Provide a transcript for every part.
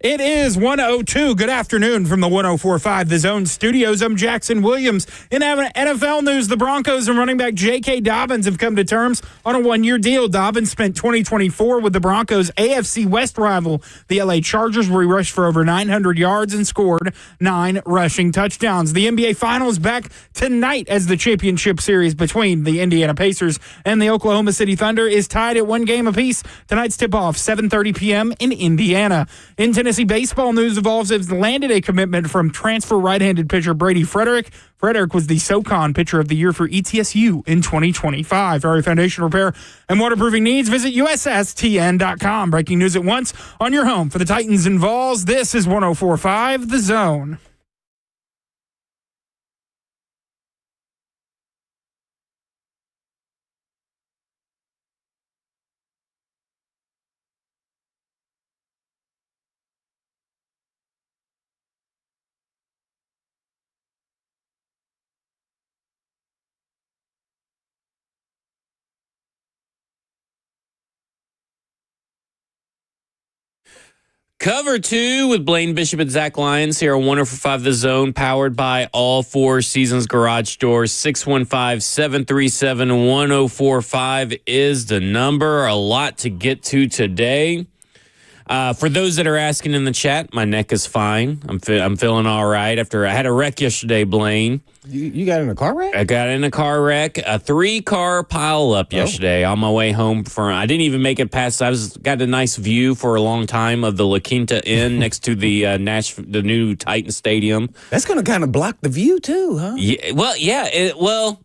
It is 1:02. Good afternoon from the 104.5 The Zone studios. I'm Jackson Williams. In NFL news, the Broncos and running back J.K. Dobbins have come to terms on a one-year deal. Dobbins spent 2024 with the Broncos' AFC West rival, the LA Chargers, where he rushed for over 900 yards and scored 9 rushing touchdowns. The NBA Finals back tonight as the championship series between the Indiana Pacers and the Oklahoma City Thunder is tied at 1 game apiece. Tonight's tip-off, 7:30 p.m. in Indiana. In Tennessee baseball news, the Vols have landed a commitment from transfer right-handed pitcher Brady Frederick. Frederick was the SoCon Pitcher of the Year for ETSU in 2025. For our foundation repair and waterproofing needs, visit USSTN.com. Breaking news at once on your home for the Titans and Vols. This is 104.5 The Zone. Cover 2 with Blaine Bishop and Zach Lyons here on 104.5 The Zone, powered by all Four Seasons Garage Doors. 615-737-1045 is the number. A lot to get to today. For those that are asking in the chat, my neck is fine. I'm feeling all right after I had a wreck yesterday, Blaine. You got in a car wreck? I got in a car wreck, a 3-car pileup yesterday on my way home from. I didn't even make it past. Got a nice view for a long time of the La Quinta Inn next to the the new Titan Stadium. That's going to kind of block the view too, huh? Yeah. Well, yeah.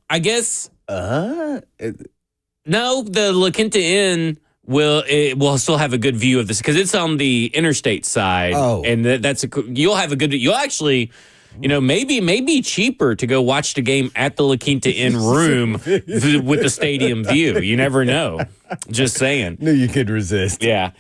I guess. No, the La Quinta Inn will still have a good view of this because it's on the interstate side. Oh, and you'll have a good. You'll actually. Maybe cheaper to go watch the game at the La Quinta Inn room with the stadium view. You never know. Just saying. Knew you could resist. Yeah.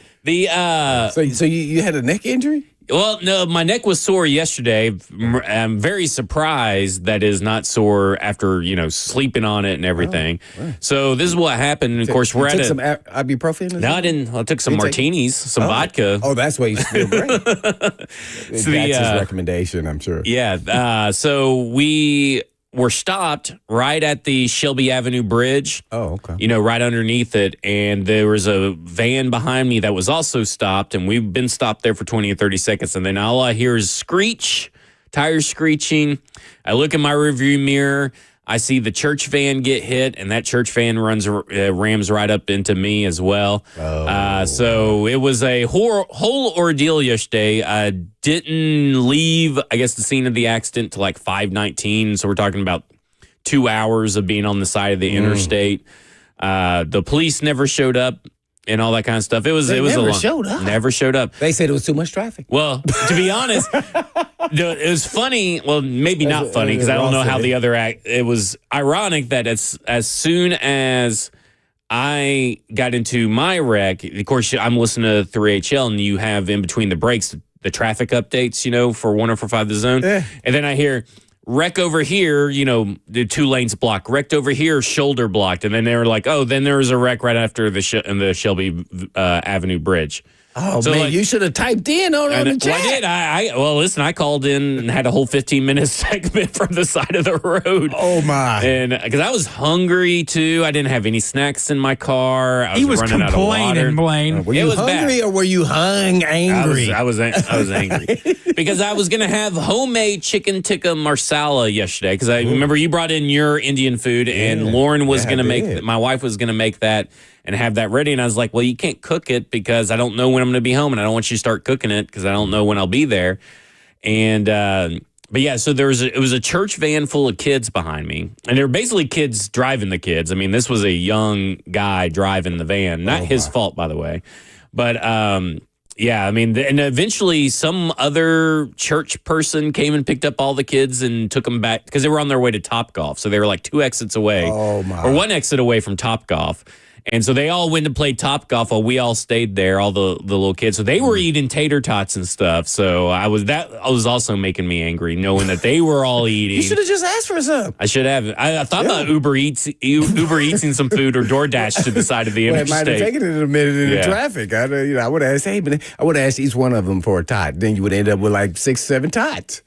So you had a neck injury? Well, no, my neck was sore yesterday. I'm very surprised that is not sore after, sleeping on it and everything. Oh, right. So this is what happened. Of course, we're at some ibuprofen? No, I didn't. I took some martinis, some vodka. Oh, that's why you feel great. That's his recommendation, I'm sure. Yeah. So we were stopped right at the Shelby Avenue Bridge. Oh, okay. Right underneath it. And there was a van behind me that was also stopped. And we've been stopped there for 20 or 30 seconds. And then all I hear is screech, tires screeching. I look in my rearview mirror. I see the church van get hit, and that church van rams right up into me as well. So it was a whole ordeal yesterday. I didn't leave, I guess, the scene of the accident till like 5:19. So we're talking about 2 hours of being on the side of the interstate. The police never showed up and all that kind of stuff. It was never showed up. They said it was too much traffic. Well, to be honest, it was funny. Well, maybe not funny because I don't know how the other act. It was ironic that as soon as I got into my wreck, of course, I'm listening to 3HL, and you have in between the breaks the traffic updates, for 104.5 The Zone, and then I hear. Wreck over here, the 2 lanes blocked. Wrecked over here, shoulder blocked. And then they were like, oh, then there was a wreck right after the Shelby Avenue Bridge. Oh, so man, you should have typed in on the chat. Well, I did. Well, listen, I called in and had a whole 15-minute segment from the side of the road. Oh, my. And because I was hungry, too. I didn't have any snacks in my car. He was running out of water. Blaine. Were you hungry or were you angry? I was angry. Because I was going to have homemade chicken tikka marsala yesterday. Because I remember you brought in your Indian food, and Lauren was going to make, my wife was going to make that and have that ready. And I was like, well, you can't cook it because I don't know when I'm going to be home, and I don't want you to start cooking it because I don't know when I'll be there. And, but yeah, so it was a church van full of kids behind me, and they were basically kids driving the kids. I mean, this was a young guy driving the van, not his fault, by the way. But, yeah, I mean, and eventually some other church person came and picked up all the kids and took them back because they were on their way to Topgolf. So they were like 2 exits away, or 1 exit away from Topgolf. And so they all went to play Topgolf while we all stayed there, all the little kids. So they were eating tater tots and stuff. So I was also making me angry, knowing that they were all eating. You should have just asked for some. I should have. I thought about Uber Eatsing some food or DoorDash to the side of the interstate. It might have taken it a minute in the traffic. I would have asked, I would have asked each one of them for a tot. Then you would end up with like 6, 7 tots.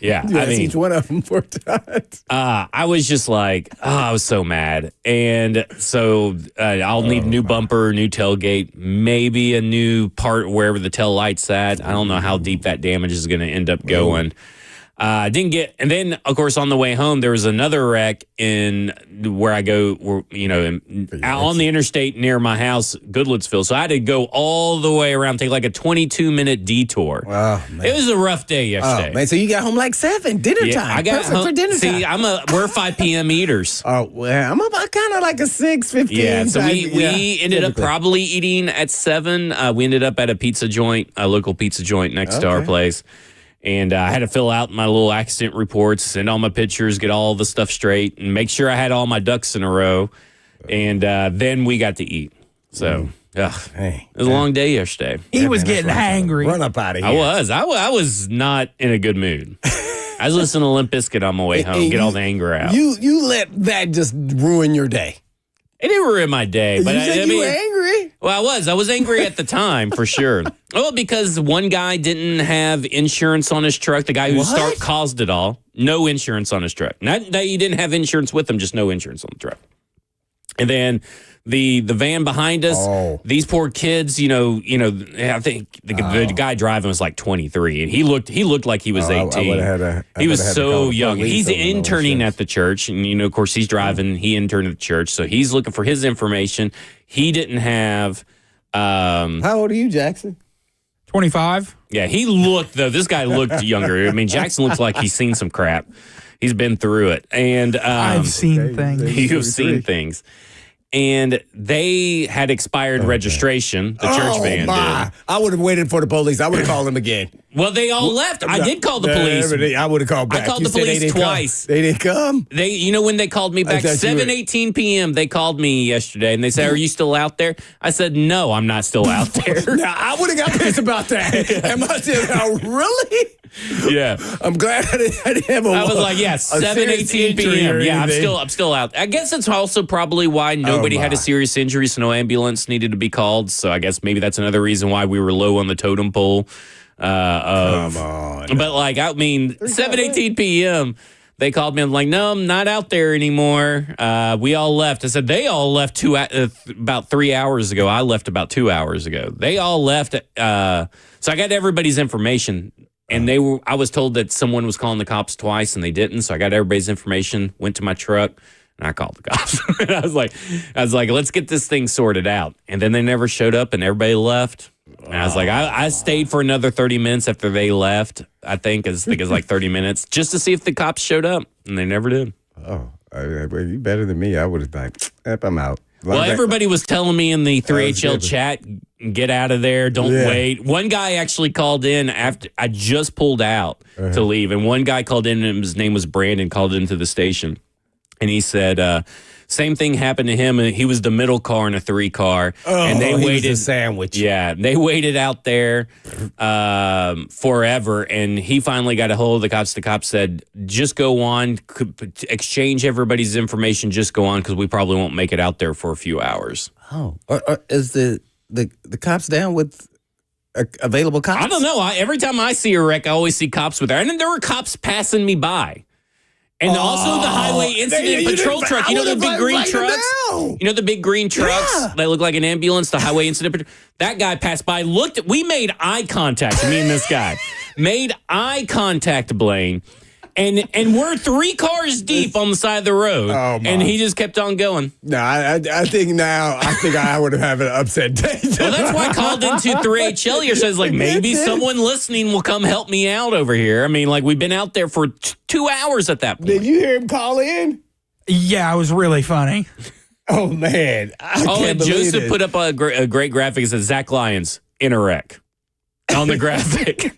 Yeah, I mean, each one of them for tots. I was just like, I was so mad, and so I'll need a new bumper, new tailgate, maybe a new part wherever the tail light's at. I don't know how deep that damage is going to end up going. Didn't get, and then of course on the way home there was another wreck in where I go, out on the interstate near my house, Goodlettsville. So I had to go all the way around, take like a 22-minute detour. Oh, man. It was a rough day yesterday. Oh, man, so you got home like 7, dinner time. I got perfect home for dinner see, time. we're 5 p.m. eaters. Oh, well, I'm about kind of like a 6:15. Yeah, so we ended up probably eating at 7. We ended up at a local pizza joint next to our place. And I had to fill out my little accident reports, send all my pictures, get all the stuff straight, and make sure I had all my ducks in a row. And then we got to eat. So, it was a long day yesterday. He was getting hangry. Run up out of here. I was not in a good mood. I was listening to Limp Bizkit on my way home, get all the anger out. You let that just ruin your day. It didn't ruin my day. But you were angry? Well, I was angry at the time, for sure. Well, because one guy didn't have insurance on his truck. The guy who caused it all. No insurance on his truck. Not that you didn't have insurance with him, just no insurance on the truck. And then the van behind us, these poor kids, I think the guy driving was like 23, and he looked like he was 18. He was so young. He's interning at the church, and of course he's driving. He interned at the church, so he's looking for his information. He didn't have. How old are you, Jackson? 25. Yeah, this guy looked younger. I mean, Jackson looks like he's seen some crap. He's been through it, and I've seen things. You've seen things. And they had expired registration. The church van did. I would have waited for the police. I would have called them again. Well, they all left. I did call the police. I would have called back. I called the police twice. They didn't come? When they called me back, 7:18 p.m., they called me yesterday, and they said, "Are you still out there?" I said, "No, I'm not still out there." Now, I would have got pissed about that. Am I still really? Yeah. I'm glad I didn't have I was like, 7:18 p.m. Yeah, I'm still out. I guess it's also probably why nobody had a serious injury, so no ambulance needed to be called. So I guess maybe that's another reason why we were low on the totem pole. Come on. But 7:18 p.m., they called me. I'm like, no, I'm not out there anymore. We all left. I said, they all left about 3 hours ago. I left about 2 hours ago. They all left. So I got everybody's information. And I was told that someone was calling the cops twice, and they didn't. So I got everybody's information, went to my truck, and I called the cops. And I was like, let's get this thing sorted out. And then they never showed up, and everybody left. And I was like, I stayed for another 30 minutes after they left. I think it's like 30 minutes, just to see if the cops showed up, and they never did. Oh, you better than me. I would have like, I'm out. Well, everybody was telling me in the 3HL chat, get out of there, don't wait. One guy actually called in after I just pulled out to leave, and one guy called in, and his name was Brandon, called into the station, and he said, same thing happened to him. He was the middle car in a 3-car, and they waited. He was a sandwich. Yeah, they waited out there forever, and he finally got a hold of the cops. The cops said, "Just go on, exchange everybody's information. Just go on, because we probably won't make it out there for a few hours." Oh, is the cops down with available cops? I don't know. Every time I see a wreck, I always see cops with there, and then there were cops passing me by. And also the highway incident patrol truck. You know the big green trucks? You know the big green trucks? Yeah. They look like an ambulance, the highway incident patrol. That guy passed by, we made eye contact, me and this guy. Made eye contact, Blaine. And we're 3 cars deep on the side of the road. Oh, and he just kept on going. No, I think I would have had an upset day. Well, that's why I called into 3HL here. So I was like, maybe someone listening will come help me out over here. I mean, we've been out there for 2 hours at that point. Did you hear him call in? Yeah, it was really funny. Oh, man. And Joseph put up a great graphic. It says, Zach Lyons in a wreck on the graphic.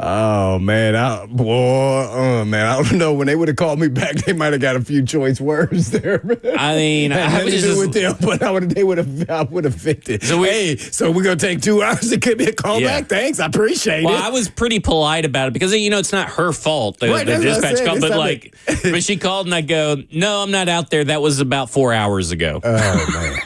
Oh man, I don't know. When they would have called me back, they might have got a few choice words there. I mean, I was just with them, but I would have fit it. So we're gonna take 2 hours. It could be a call back. Thanks, I appreciate it. Well, I was pretty polite about it because it's not her fault. The dispatch called, but she called and I go, no, I'm not out there. That was about 4 hours ago. Oh man.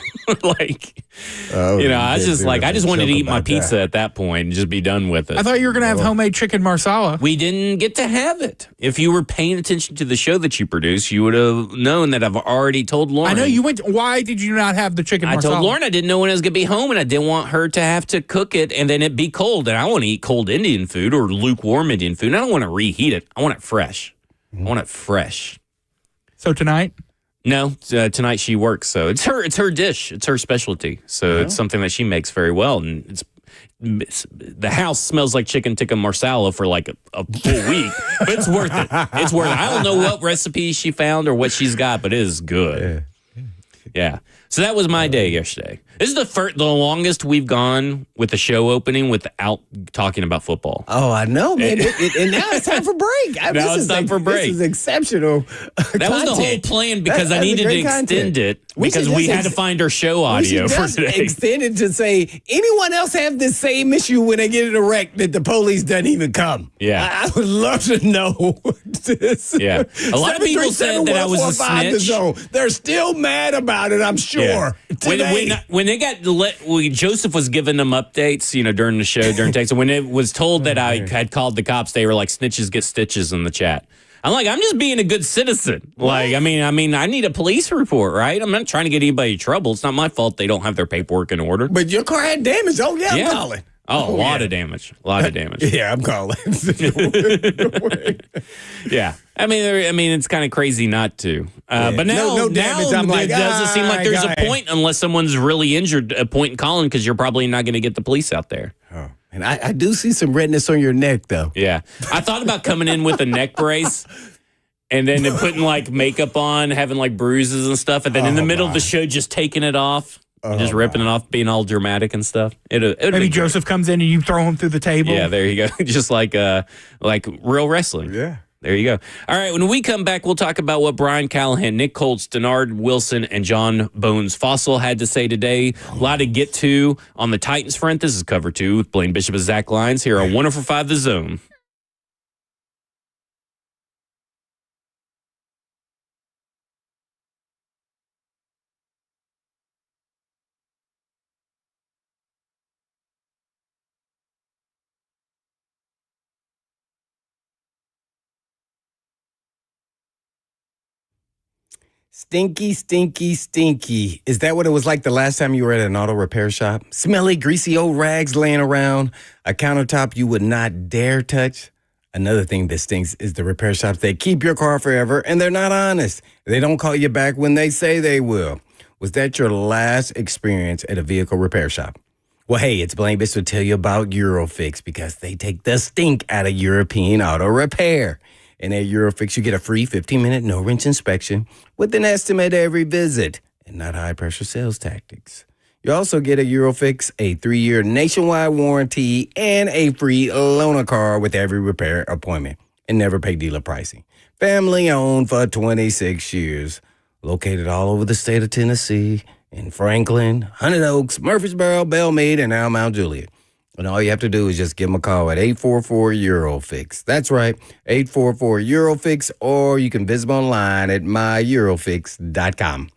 I just wanted to eat my pizza at that point and just be done with it. I thought you were going to have homemade chicken marsala. We didn't get to have it. If you were paying attention to the show that you produce, you would have known that I've already told Lauren. I know you went. Why did you not have the chicken marsala? I told Lauren I didn't know when I was going to be home, and I didn't want her to have to cook it and then it be cold. And I want to eat cold Indian food or lukewarm Indian food. And I don't want to reheat it. I want it fresh. I want it fresh. So tonight? No, tonight she works, so it's her dish, it's her specialty. So it's something that she makes very well, and the house smells like chicken tikka marsala for like a full week, but it's worth it. It's worth it. I don't know what recipe she found or what she's got, but it is good. Yeah. So that was my day yesterday. This is the longest we've gone with the show opening without talking about football. Oh, I know, man. And now it's time for break. Now it's time for break. This is exceptional. That was the whole plan because I needed to extend it because we had to find our show audio for today. Extend it to say, anyone else have the same issue when they get in a wreck that the police doesn't even come? Yeah. I would love to know this. Yeah. A lot of people said that I was a snitch. They're still mad about it, I'm sure. Yeah. When they got Joseph was giving them updates, during the show, during text. When it was told that I had called the cops, they were like, snitches get stitches in the chat. I'm like, I'm just being a good citizen. Like, I mean, I need a police report, right? I'm not trying to get anybody in trouble. It's not my fault they don't have their paperwork in order. But your car had damage. Oh, yeah, I'm calling. Oh, a lot of damage. A lot of damage. Yeah, I'm calling. Yeah. I mean, it's kind of crazy not to. But now damage. I'm like, it doesn't seem like there's a point unless someone's really injured, a point in calling because you're probably not going to get the police out there. Oh. And I do see some redness on your neck, though. Yeah. I thought about coming in with a neck brace and then putting like makeup on, having like bruises and stuff. And then in the middle of the show, just taking it off. Just ripping it off, being all dramatic and stuff. Maybe Joseph comes in and you throw him through the table. Yeah, there you go. Just like real wrestling. Yeah. There you go. All right, when we come back, we'll talk about what Brian Callahan, Nick Colts, Denard Wilson, and John Bones Fossil had to say today. A lot to get to on the Titans front. This is Cover 2 with Blaine Bishop and Zach Lyons here on 104.5 The Zone. Stinky, stinky, stinky. Is that what it was like the last time you were at an auto repair shop? Smelly, greasy old rags laying around, a countertop you would not dare touch. Another thing that stinks is the repair shops that keep your car forever and they're not honest. They don't call you back when they say they will. Was that your last experience at a vehicle repair shop? Well, hey, it's Blaine Bishop to tell you about Eurofix because they take the stink out of European auto repair. And at Eurofix, you get a free 15-minute no-wrench inspection with an estimate every visit and not high-pressure sales tactics. You also get at Eurofix a 3-year nationwide warranty and a free loaner car with every repair appointment and never pay dealer pricing. Family-owned for 26 years. Located all over the state of Tennessee, in Franklin, Hunted Oaks, Murfreesboro, Belmead, and now Mount Juliet. And all you have to do is just give them a call at 844-EUROFIX. That's right, 844-EUROFIX, or you can visit them online at myEurofix.com.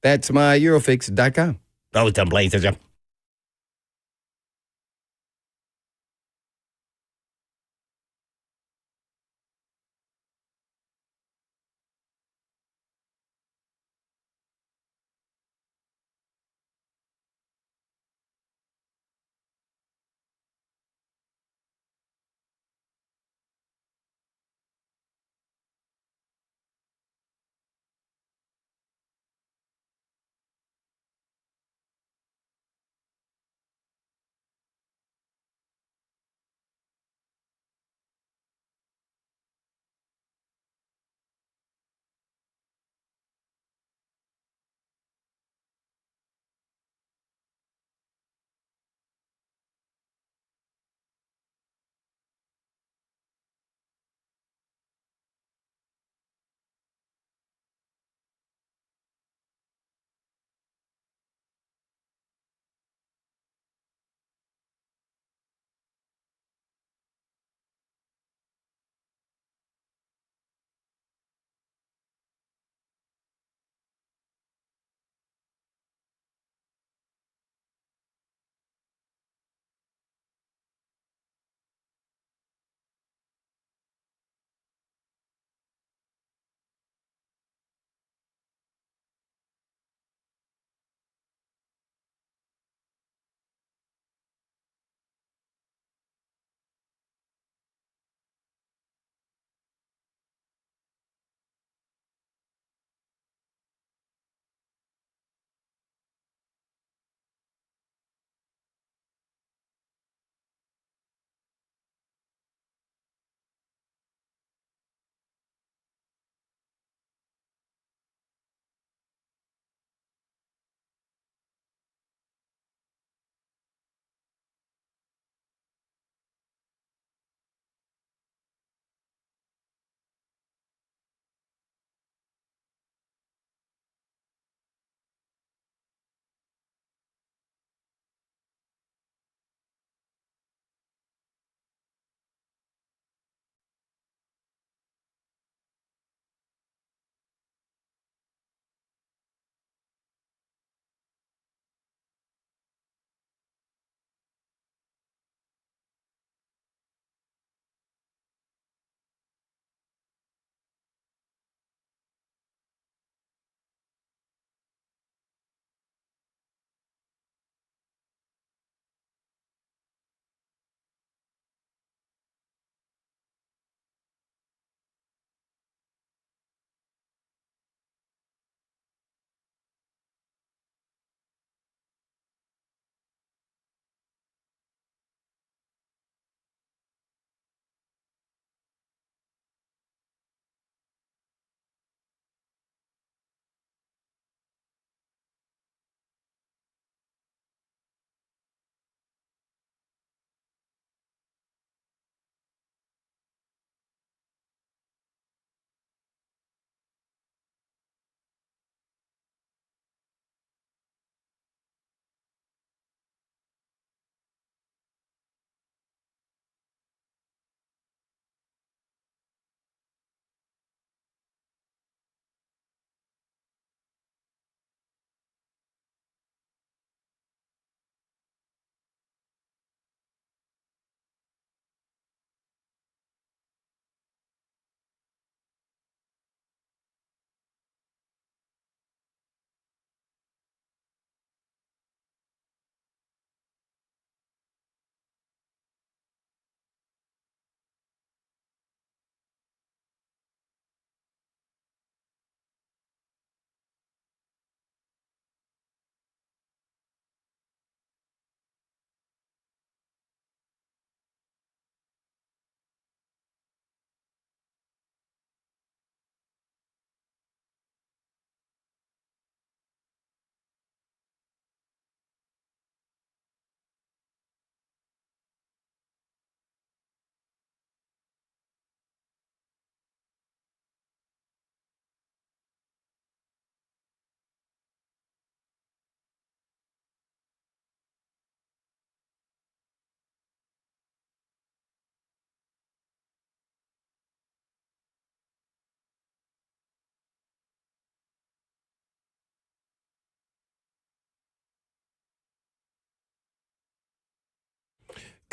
That's myEurofix.com. Oh, it's Blaine says you.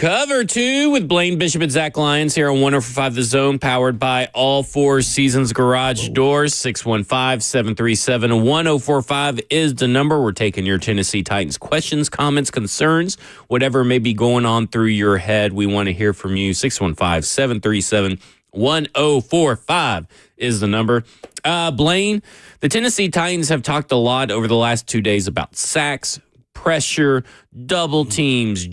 Cover 2 with Blaine Bishop and Zach Lyons here on 104.5 The Zone, powered by All Four Seasons Garage Doors. 615-737-1045 is the number. We're taking your Tennessee Titans questions, comments, concerns, whatever may be going on through your head. We want to hear from you. 615-737-1045 is the number. Blaine, the Tennessee Titans have talked a lot over the last 2 days about sacks, pressure, double teams,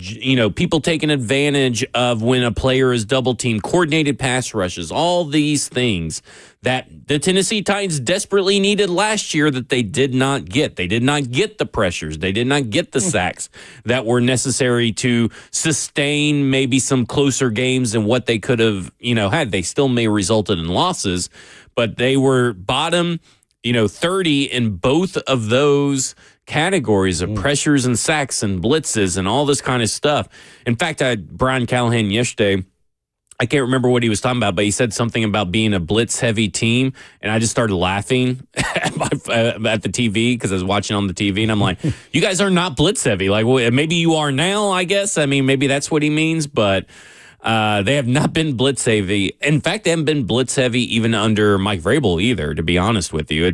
people taking advantage of when a player is double teamed, coordinated pass rushes, all these things that the Tennessee Titans desperately needed last year that they did not get. They did not get the pressures. They did not get the sacks that were necessary to sustain maybe some closer games than what they could have, had. They still may have resulted in losses, but they were bottom, 30 in both of those categories of pressures and sacks and blitzes and all this kind of stuff. In fact, Brian Callahan yesterday, I can't remember what he was talking about, but he said something about being a blitz-heavy team, and I just started laughing at the TV because I was watching on the TV, and I'm like, you guys are not blitz-heavy. Like, well, maybe you are now, I guess. I mean, maybe that's what he means, but they have not been blitz-heavy. In fact, they haven't been blitz-heavy even under Mike Vrabel either, to be honest with you.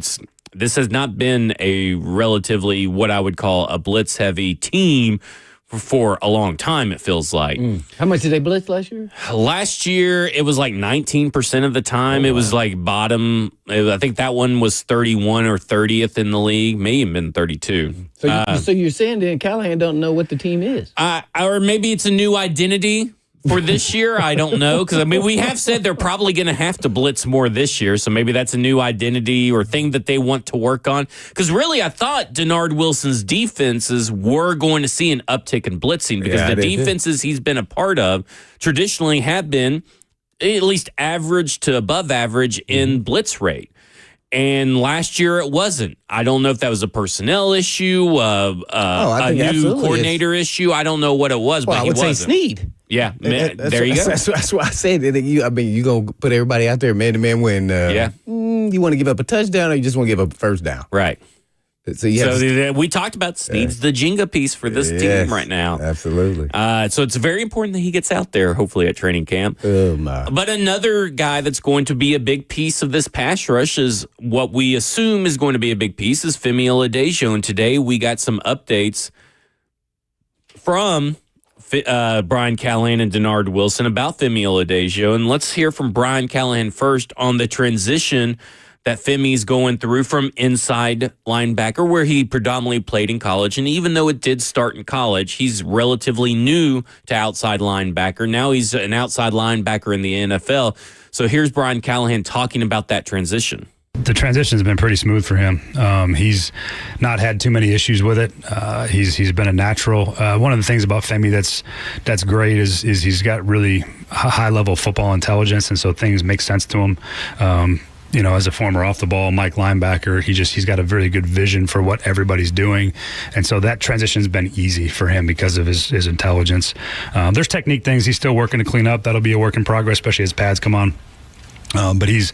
This has not been a relatively what I would call a blitz-heavy team for a long time, it feels like. How much did they blitz last year? Last year, it was like 19% of the time. It was like bottom. I think that one was 31 or 30th in the league. May have been 32. So you're saying that Callahan don't know what the team is? Or maybe it's a new identity for this year. I don't know, because we have said they're probably going to have to blitz more this year, so maybe that's a new identity or thing that they want to work on. Because really, I thought Denard Wilson's defenses were going to see an uptick in blitzing, because the defenses he's been a part of traditionally have been at least average to above average in blitz rate. And last year it wasn't. I don't know if that was a personnel issue, a new coordinator issue. I don't know what it was, but I would say Snead. Yeah, there you go. That's why I said that. You gonna put everybody out there man to man when? You want to give up a touchdown, or you just want to give up a first down? Right. So we talked about Snead's the Jenga piece for this team right now. Absolutely. So it's very important that he gets out there, hopefully at training camp. Oh my! But another guy that's going to be a big piece of this pass rush is what we assume is going to be a big piece is Femi Oladejo. And today we got some updates from Brian Callahan and Denard Wilson about Femi Oladejo. And let's hear from Brian Callahan first on the transition that Femi's going through from inside linebacker, where he predominantly played in college. And even though it did start in college, he's relatively new to outside linebacker. Now he's an outside linebacker in the NFL. So here's Brian Callahan talking about that transition. The transition's been pretty smooth for him. He's not had too many issues with it. He's been a natural. One of the things about Femi that's great is he's got really high level football intelligence, and so things make sense to him. As a former off the ball Mike linebacker, he's got a very good vision for what everybody's doing, and so that transition's been easy for him because of his intelligence. There's technique things he's still working to clean up. That'll be a work in progress, especially as pads come on. But he's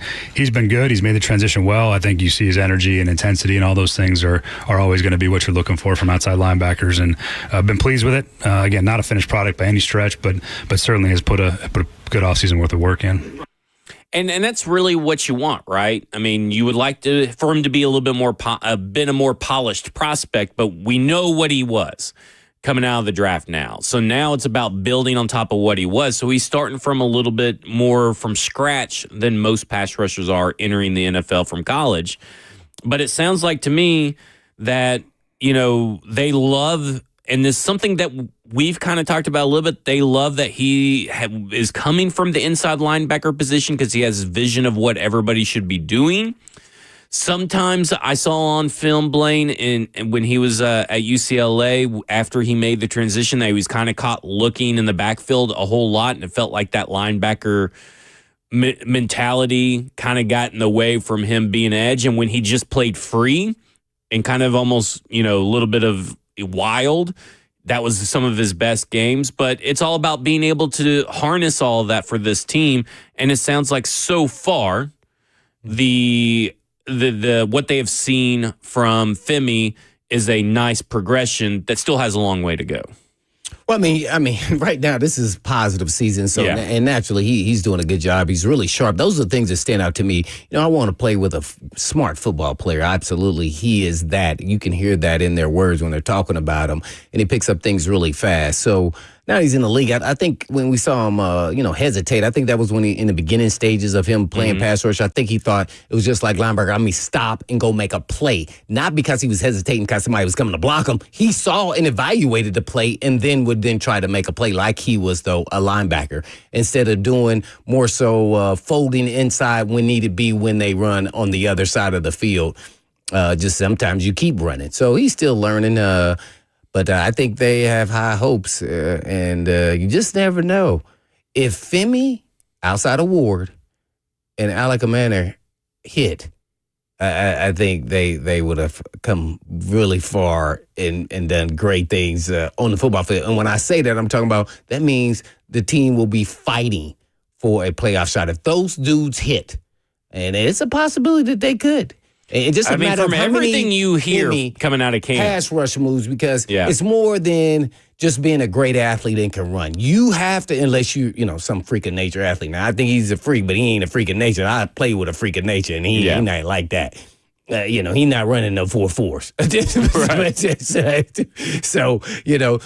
been good. He's made the transition well. I think you see his energy and intensity and all those things are always going to be what you're looking for from outside linebackers, and I've been pleased with it. Again, not a finished product by any stretch, but certainly has put a good offseason worth of work in. And that's really what you want, right? I mean, you would like for him to be a little bit more a more polished prospect, but we know what he was coming out of the draft now. So now it's about building on top of what he was. So he's starting from a little bit more from scratch than most pass rushers are entering the NFL from college. But it sounds like to me that, they love, and this is something that we've kind of talked about a little bit, they love that he is coming from the inside linebacker position because he has vision of what everybody should be doing. Sometimes I saw on film, Blaine, and when he was at UCLA, after he made the transition, that he was kind of caught looking in the backfield a whole lot, and it felt like that linebacker mentality kind of got in the way from him being edge. And when he just played free and kind of almost, a little bit of wild, that was some of his best games. But it's all about being able to harness all of that for this team. And it sounds like so far, the what they have seen from Femi is a nice progression that still has a long way to go. Well, I mean, right now this is positive season, so and naturally he's doing a good job. He's really sharp. Those are the things that stand out to me. I want to play with a smart football player. Absolutely, he is that. You can hear that in their words when they're talking about him, and he picks up things really fast. So now he's in the league. I think when we saw him, hesitate, I think that was when in the beginning stages of him playing pass rush. I think he thought it was just like linebacker. Stop and go make a play. Not because he was hesitating because somebody was coming to block him. He saw and evaluated the play and then would try to make a play like he was, though, a linebacker, instead of doing more so folding inside when needed be when they run on the other side of the field. Just sometimes you keep running. So he's still learning. But I think they have high hopes, and you just never know. If Femi, outside of Ward, and Alec Manor hit, I think they would have come really far and done great things on the football field. And when I say that, I'm talking about that means the team will be fighting for a playoff shot. If those dudes hit, and it's a possibility that they could. It just matter from of how everything many you hear coming out of camp, pass rush moves, because it's more than just being a great athlete and can run. You have to, unless some freak of nature athlete. Now I think he's a freak, but he ain't a freak of nature. I play with a freak of nature, and he not like that. He not running no 4.4s.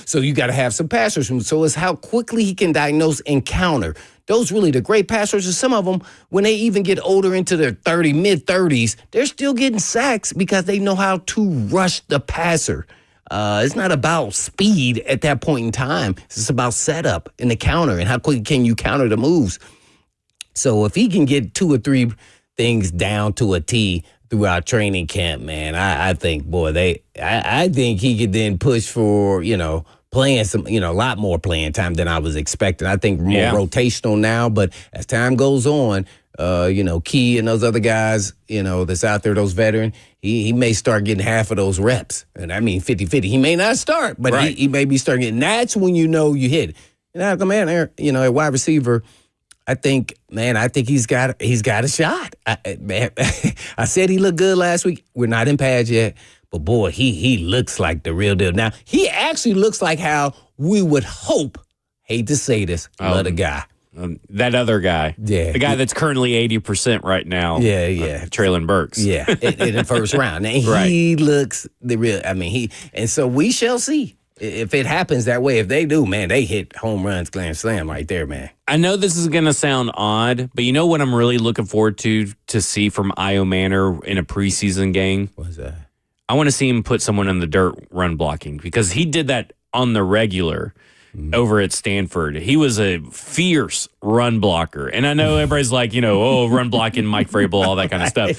So you got to have some pass rush moves. So it's how quickly he can diagnose and counter. Those really the great pass rushers, some of them, when they even get older into their mid-30s, they're still getting sacks because they know how to rush the passer. It's not about speed at that point in time. It's just about setup and the counter and how quickly can you counter the moves. So if he can get 2 or 3 things down to a T throughout training camp, man, I think, I think he could then push for, playing some, a lot more playing time than I was expecting. I think more rotational now, but as time goes on, Key and those other guys, that's out there, those veterans, he may start getting half of those reps. And I mean 50-50. He may not start, but he may be starting getting. That's when you hit. And at wide receiver, I think he's got a shot. I said he looked good last week. We're not in pads yet. But, boy, he looks like the real deal. Now, he actually looks like how we would hope, hate to say this, the guy. That other guy. Yeah. The guy that's currently 80% right now. Yeah. Traylon Burks. Yeah, in the first round. And he looks the real. And so we shall see if it happens that way. If they do, man, they hit home runs, grand slam right there, man. I know this is going to sound odd, but you know what I'm really looking forward to see from Io Manor in a preseason game? What's that? I want to see him put someone in the dirt run blocking, because he did that on the regular over at Stanford. He was a fierce run blocker. And I know everybody's like, run blocking, Mike Vrabel, all that kind of stuff.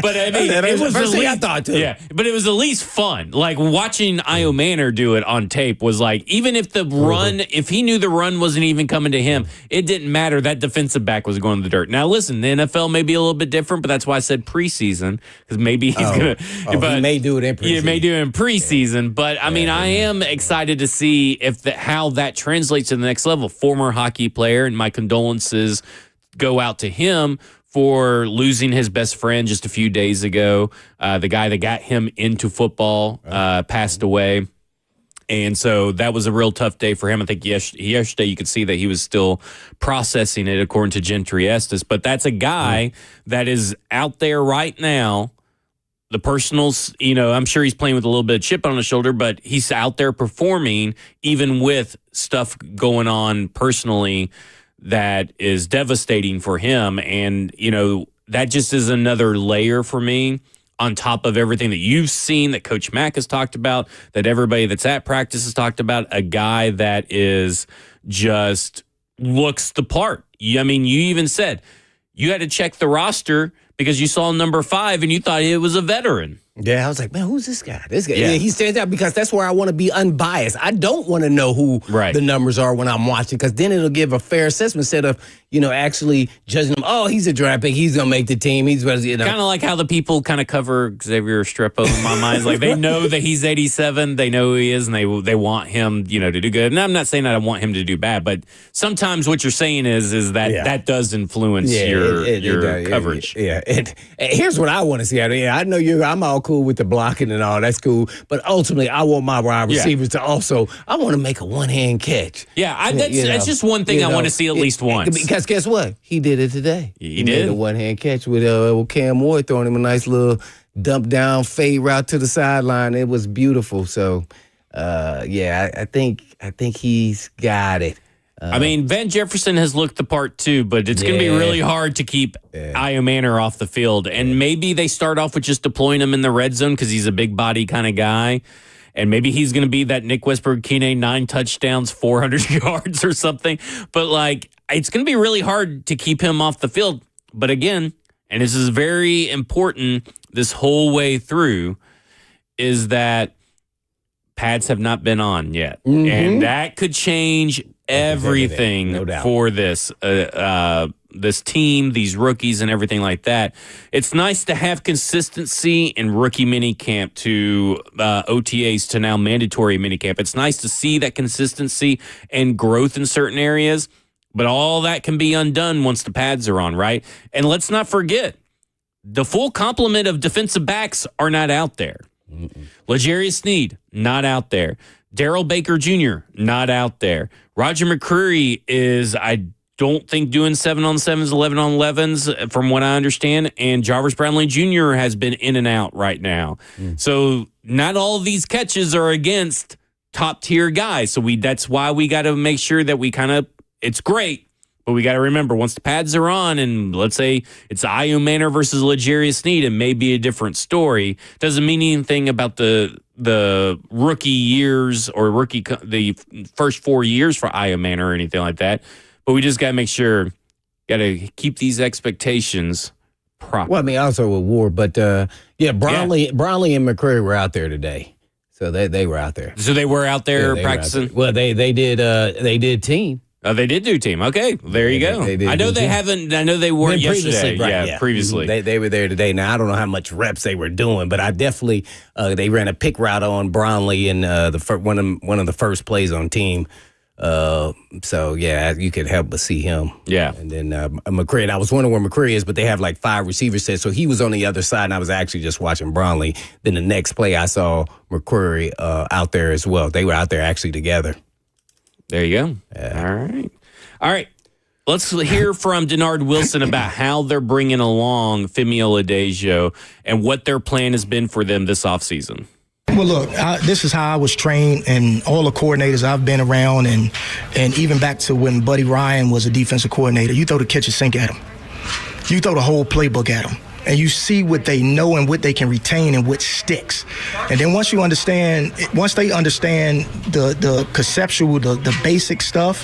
But I mean, it was the first thing I thought too. Yeah, but it was at least fun. Like watching Io Manor do it on tape was like, even if the run, if he knew the run wasn't even coming to him, it didn't matter. That defensive back was going to the dirt. Now, listen, the NFL may be a little bit different, but that's why I said preseason, because maybe he's going to. He may do it in preseason. Yeah, may do it in preseason. But I mean, I am excited to see how that translates to the next level. Former hockey player, and my condolences go out to him for losing his best friend just a few days ago. The guy that got him into football passed away. And so that was a real tough day for him. I think yesterday you could see that he was still processing it, according to Gentry Estes. But that's a guy that is out there right now. The personals, I'm sure he's playing with a little bit of chip on his shoulder, but he's out there performing even with stuff going on personally that is devastating for him. And, that just is another layer for me on top of everything that you've seen, that Coach Mack has talked about, that everybody that's at practice has talked about. A guy that is just looks the part. I mean, you even said you had to check the roster because you saw number 5 and you thought it was a veteran. Yeah, I was like, man, who's this guy? Yeah. He stands out because that's where I want to be unbiased. I don't want to know who the numbers are when I'm watching, because then it'll give a fair assessment instead of, actually judging him. Oh, he's a draft pick. He's going to make the team. He's kind of like how the people kind of cover Xavier Restrepo in my mind. It's like they know that he's 87. They know who he is, and they want him, to do good. And I'm not saying that I want him to do bad, but sometimes what you're saying is that that does influence your coverage. Yeah. Here's what I want to see out of it. I know I'm all cool with the blocking and all. That's cool. But ultimately, I want my wide receivers to also, I want to make a one-hand catch. Yeah, that's just one thing I want to see at least once. Because guess what? He did it today. He did made a one-hand catch with Cam Ward throwing him a nice little dump down fade route to the sideline. It was beautiful. So, I think he's got it. I mean, Van Jefferson has looked the part too, but it's going to be really hard to keep Io Manor off the field. And maybe they start off with just deploying him in the red zone because he's a big body kind of guy. And maybe he's going to be that Nick Westbrook-Kine 9 touchdowns, 400 yards or something. But, it's going to be really hard to keep him off the field. But again, and this is very important this whole way through, is that pads have not been on yet. Mm-hmm. And that could change everything for this this team, these rookies and everything like that. It's nice to have consistency in rookie minicamp to OTAs to now mandatory minicamp. It's nice to see that consistency and growth in certain areas, but all that can be undone once the pads are on, right? And let's not forget, the full complement of defensive backs are not out there. L'Jarius Sneed, not out there. Darrell Baker Jr., not out there. Roger McCreary is, I don't think, doing 7-on-7s, 11-on-11s, from what I understand. And Jarvis Brownlee Jr. has been in and out right now. So not all of these catches are against top-tier guys. So that's why we got to make sure that we it's great, but we got to remember, once the pads are on, and let's say it's Io Manor versus L'Jarius Sneed, it may be a different story. Doesn't mean anything about the rookie years or the first 4 years for Io Manor or anything like that. But we just got to make sure, got to keep these expectations proper. Well, I mean, also with Ward, but Brownlee and McCreary were out there today, so they were out there. So they were out there practicing. Well, they did team. Oh, they did do team. Okay, there you go. I know they haven't. I know they weren't yesterday. Previously. They were there today. Now, I don't know how much reps they were doing, but I definitely they ran a pick route on Brownlee in one of the first plays on team. You could help but see him. Yeah. And then McCreary, and I was wondering where McCreary is, but they have 5 receivers set, so he was on the other side, and I was actually just watching Brownlee. Then the next play, I saw McCreary out there as well. They were out there actually together. There you go. All right. Let's hear from Denard Wilson about how they're bringing along Femi Oladejo and what their plan has been for them this offseason. Well, look, this is how I was trained, and all the coordinators I've been around, and even back to when Buddy Ryan was a defensive coordinator. You throw the kitchen sink at them. You throw the whole playbook at them. And you see what they know and what they can retain and what sticks. And then once they understand the conceptual, the basic stuff,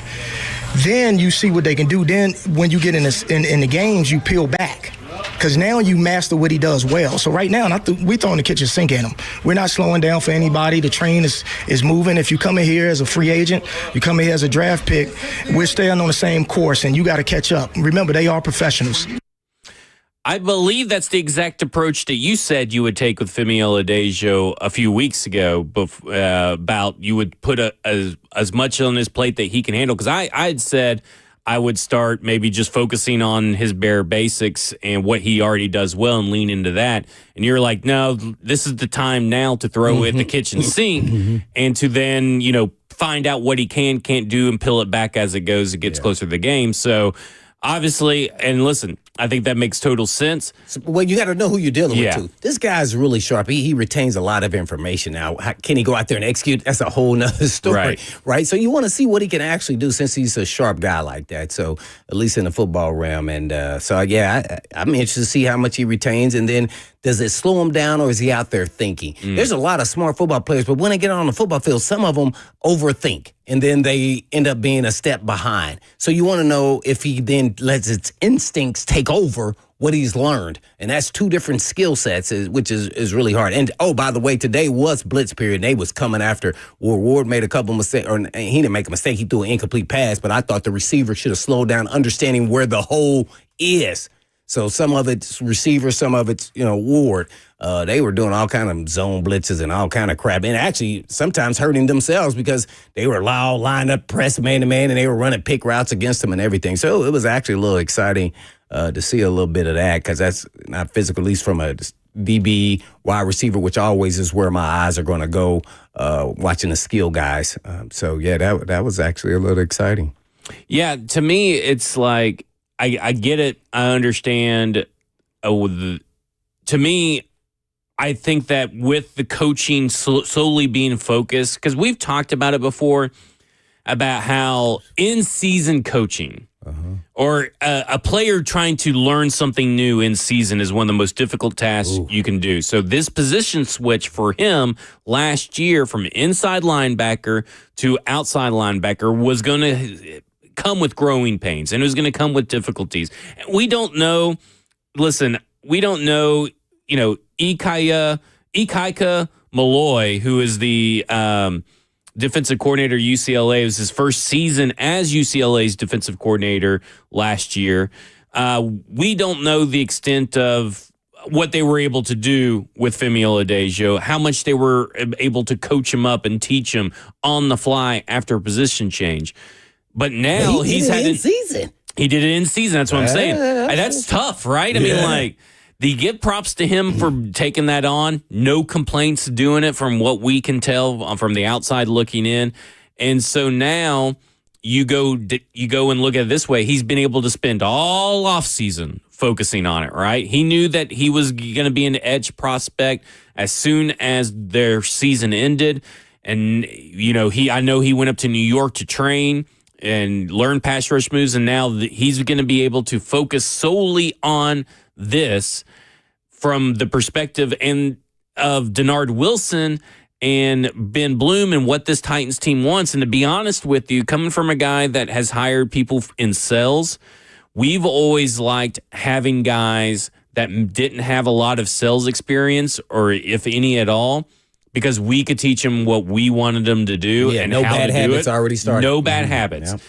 then you see what they can do. Then when you get in the games, you peel back. Because now you master what he does well. So right now, we throwing the kitchen sink at him. We're not slowing down for anybody. The train is moving. If you come in here as a free agent, you come in here as a draft pick, we're staying on the same course, and you got to catch up. Remember, they are professionals. I believe that's the exact approach that you said you would take with Femi Oladejo a few weeks ago, about you would put as much on his plate that he can handle. Because I had said I would start maybe just focusing on his bare basics and what he already does well and lean into that. And you're like, no, this is the time now to throw at the kitchen sink and to then, find out what he can't do and peel it back as it goes. It gets closer to the game. So obviously, and listen, I think that makes total sense. Well, you got to know who you're dealing with, too. This guy's really sharp. He retains a lot of information. Now, can he go out there and execute? That's a whole nother story, right? So you want to see what he can actually do since he's a sharp guy like that. So at least in the football realm. And I'm interested to see how much he retains. And then does it slow him down, or is he out there thinking? There's a lot of smart football players, but when they get on the football field, some of them overthink, and then they end up being a step behind. So you want to know if he then lets its instincts take over what he's learned. And that's two different skill sets, which is really hard. And, by the way, today was blitz period, and they was coming after Ward. Ward made a couple mistakes, or he didn't make a mistake. He threw an incomplete pass, but I thought the receiver should have slowed down, understanding where the hole is. So some of it's receiver, some of it's, Ward. They were doing all kind of zone blitzes and all kind of crap, and actually sometimes hurting themselves because they were lined up, pressed man-to-man, and they were running pick routes against them and everything. So it was actually a little exciting to see a little bit of that, because that's not physical, at least from a DB, wide receiver, which always is where my eyes are going to go, watching the skill guys. So, yeah, that was actually a little exciting. Yeah, to me, it's like I get it. I understand. To me, I think that with the coaching solely being focused, because we've talked about it before, about how in-season coaching or a player trying to learn something new in season is one of the most difficult tasks you can do. So this position switch for him last year from inside linebacker to outside linebacker was going to come with growing pains, and it was going to come with difficulties. We don't know. Listen, we don't know, Ikaika Malloy, who is the defensive coordinator at UCLA. It was his first season as UCLA's defensive coordinator last year. We don't know the extent of what they were able to do with Femi Oladejo, how much they were able to coach him up and teach him on the fly after a position change. But now he's had in season. He did it in season. That's what I'm saying. That's tough, right? I mean, do you give props to him for taking that on? No complaints doing it from what we can tell from the outside looking in. And so now you go and look at it this way. He's been able to spend all offseason focusing on it, right? He knew that he was going to be an edge prospect as soon as their season ended. And, I know he went up to New York to train and learn pass rush moves, and now he's going to be able to focus solely on this from the perspective of Denard Wilson and Ben Bloom and what this Titans team wants. And to be honest with you, coming from a guy that has hired people in sales, we've always liked having guys that didn't have a lot of sales experience, or if any at all, because we could teach them what we wanted them to do and no how bad to do habits it. already started. No bad habits. Yep.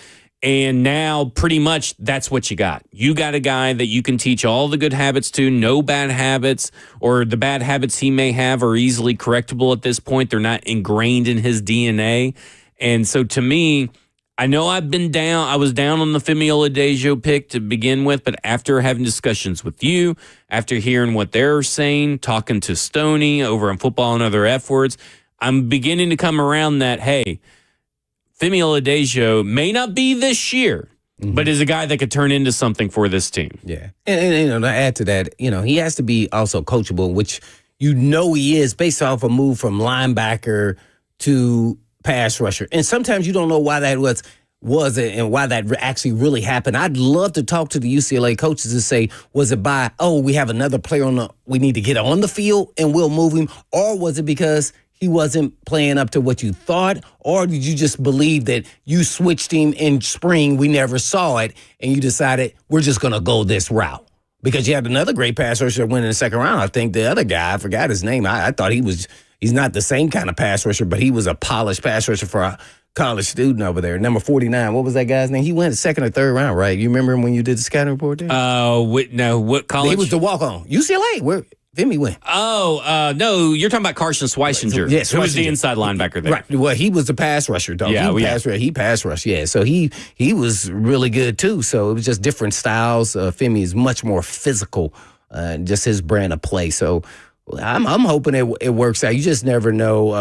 And now pretty much that's what you got. You got a guy that you can teach all the good habits to, no bad habits, or the bad habits he may have are easily correctable at this point. They're not ingrained in his DNA. And so to me, I know I was down on the Femi Oladejo pick to begin with, but after having discussions with you, after hearing what they're saying, talking to Stoney over on Football and Other F Words, I'm beginning to come around that, hey, Femi Oladejo may not be this year, but is a guy that could turn into something for this team. Yeah. And to add to that, he has to be also coachable, which he is based off a move from linebacker to pass rusher. And sometimes you don't know why that was and why that actually really happened. I'd love to talk to the UCLA coaches and say, was it by, we have another player we need to get on the field and we'll move him? Or was it because he wasn't playing up to what you thought? Or did you just believe that you switched him in spring, we never saw it, and you decided we're just going to go this route? Because you had another great pass rusher that went in the second round. I think the other guy, I forgot his name. I thought he's not the same kind of pass rusher, but he was a polished pass rusher for a college student over there. Number 49, what was that guy's name? He went second or third round, right? You remember him when you did the scouting report there? What college? He was the walk-on. UCLA, where Femi went. No, you're talking about Carson Schweisinger. Yes, who was the inside linebacker there. Right. Well, he was the pass rusher, though. Yeah, he pass rushed. Yeah, so he was really good too. So it was just different styles. Femi is much more physical, just his brand of play. So I'm hoping it works out. You just never know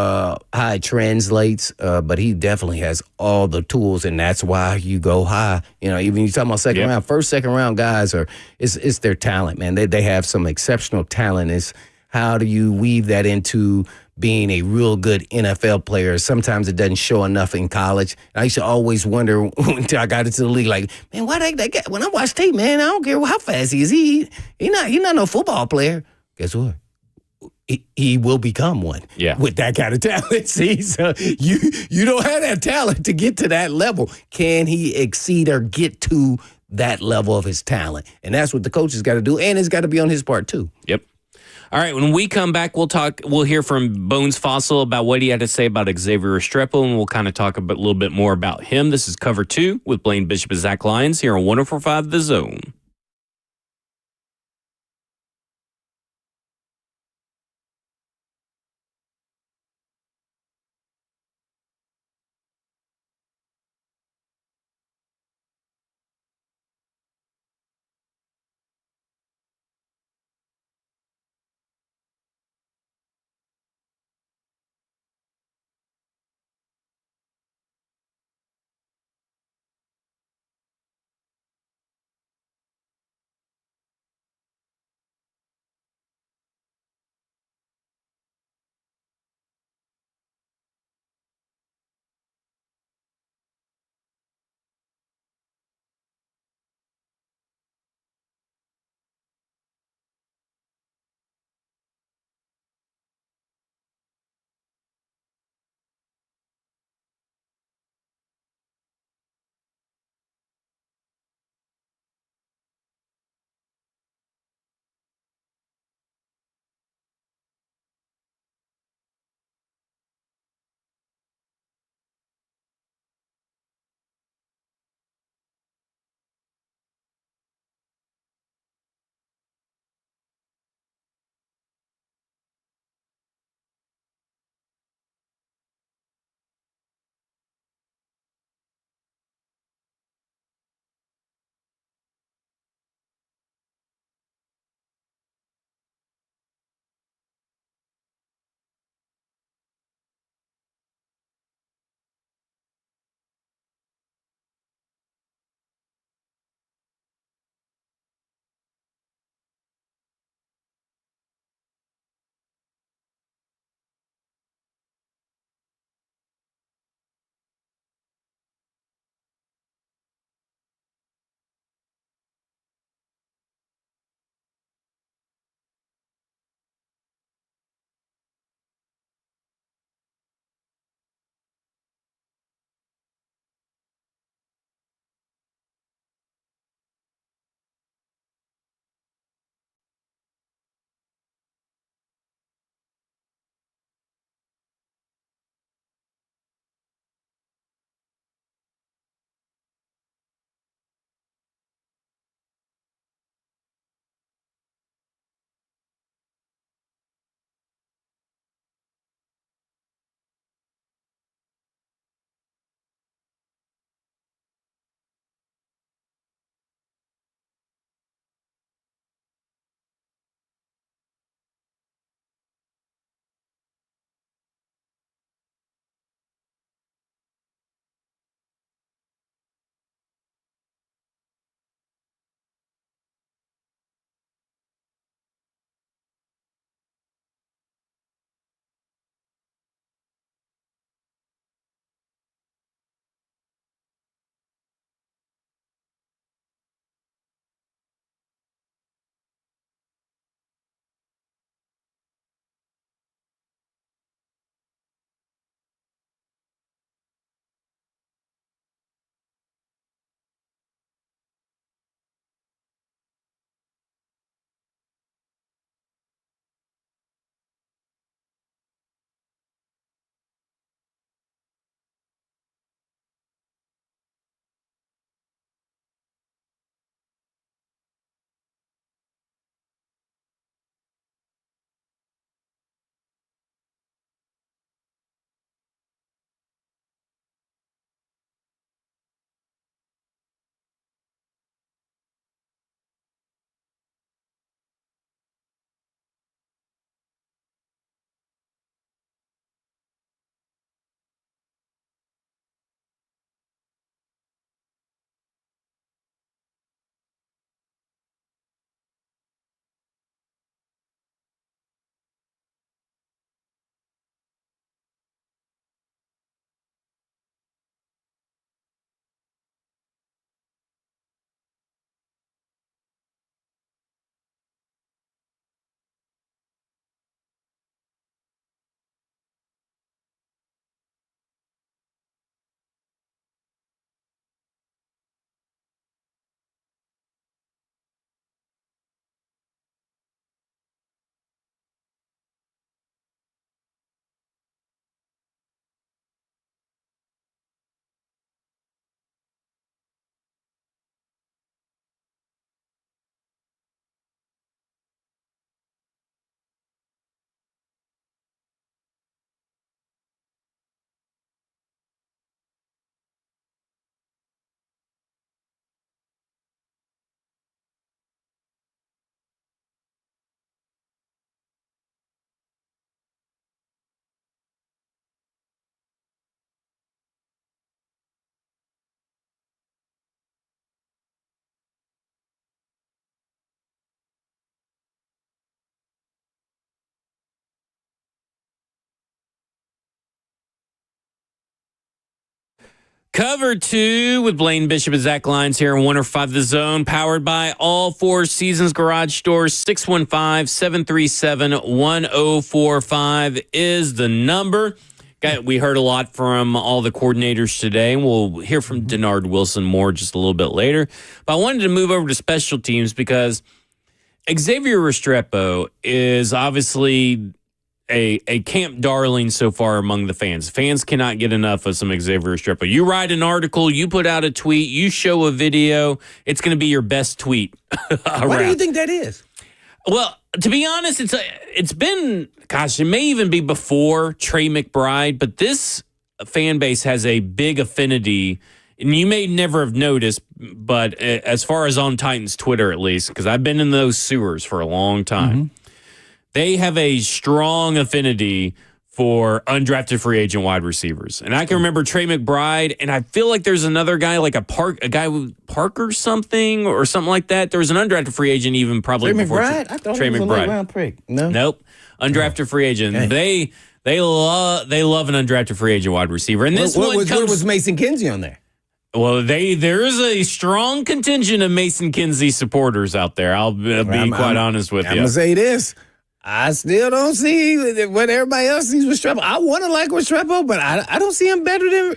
how it translates, but he definitely has all the tools, and that's why you go high. Even you talking about second round, second round guys it's their talent, man. They have some exceptional talent. It's how do you weave that into being a real good NFL player? Sometimes it doesn't show enough in college. I used to always wonder until I got into the league, like, man, why that guy? When I watch tape, man, I don't care how fast he is. He not no football player. Guess what? He will become one with that kind of talent. See, so you don't have that talent to get to that level. Can he exceed or get to that level of his talent? And that's what the coach has got to do, and it's got to be on his part too. Yep. All right, when we come back, we'll hear from Bones Fossil about what he had to say about Xavier Restrepo, and we'll kind of talk a little bit more about him. This is Cover 2 with Blaine Bishop and Zach Lyons here on 104.5 The Zone. Cover 2 with Blaine Bishop and Zach Lyons here on 105 The Zone, powered by all Four Seasons Garage Stores. 615-737-1045 is the number. We heard a lot from all the coordinators today. We'll hear from Denard Wilson more just a little bit later. But I wanted to move over to special teams because Xavier Restrepo is obviously a camp darling so far among the fans. Fans cannot get enough of some Xavier Restrepo. You write an article, you put out a tweet, you show a video, it's going to be your best tweet. Why do you think that is? Well, to be honest, it's been, gosh, it may even be before Trey McBride, but this fan base has a big affinity, and you may never have noticed, but as far as on Titans Twitter at least, because I've been in those sewers for a long time, they have a strong affinity for undrafted free agent wide receivers. And I can remember Trey McBride, and I feel like there's another guy, like a guy with Parker something or something like that. There was an undrafted free agent even probably Trey before McBride? I thought Trey he was McBride. a late-round pick. No? Nope. Undrafted free agent. Okay. They love an undrafted free agent wide receiver. And this What was Mason Kinsey on there? Well, there is a strong contingent of Mason Kinsey supporters out there. I'll be quite honest with you. I'm going to say this. I still don't see what everybody else sees with Restrepo. I want to like Restrepo, but I don't see him better than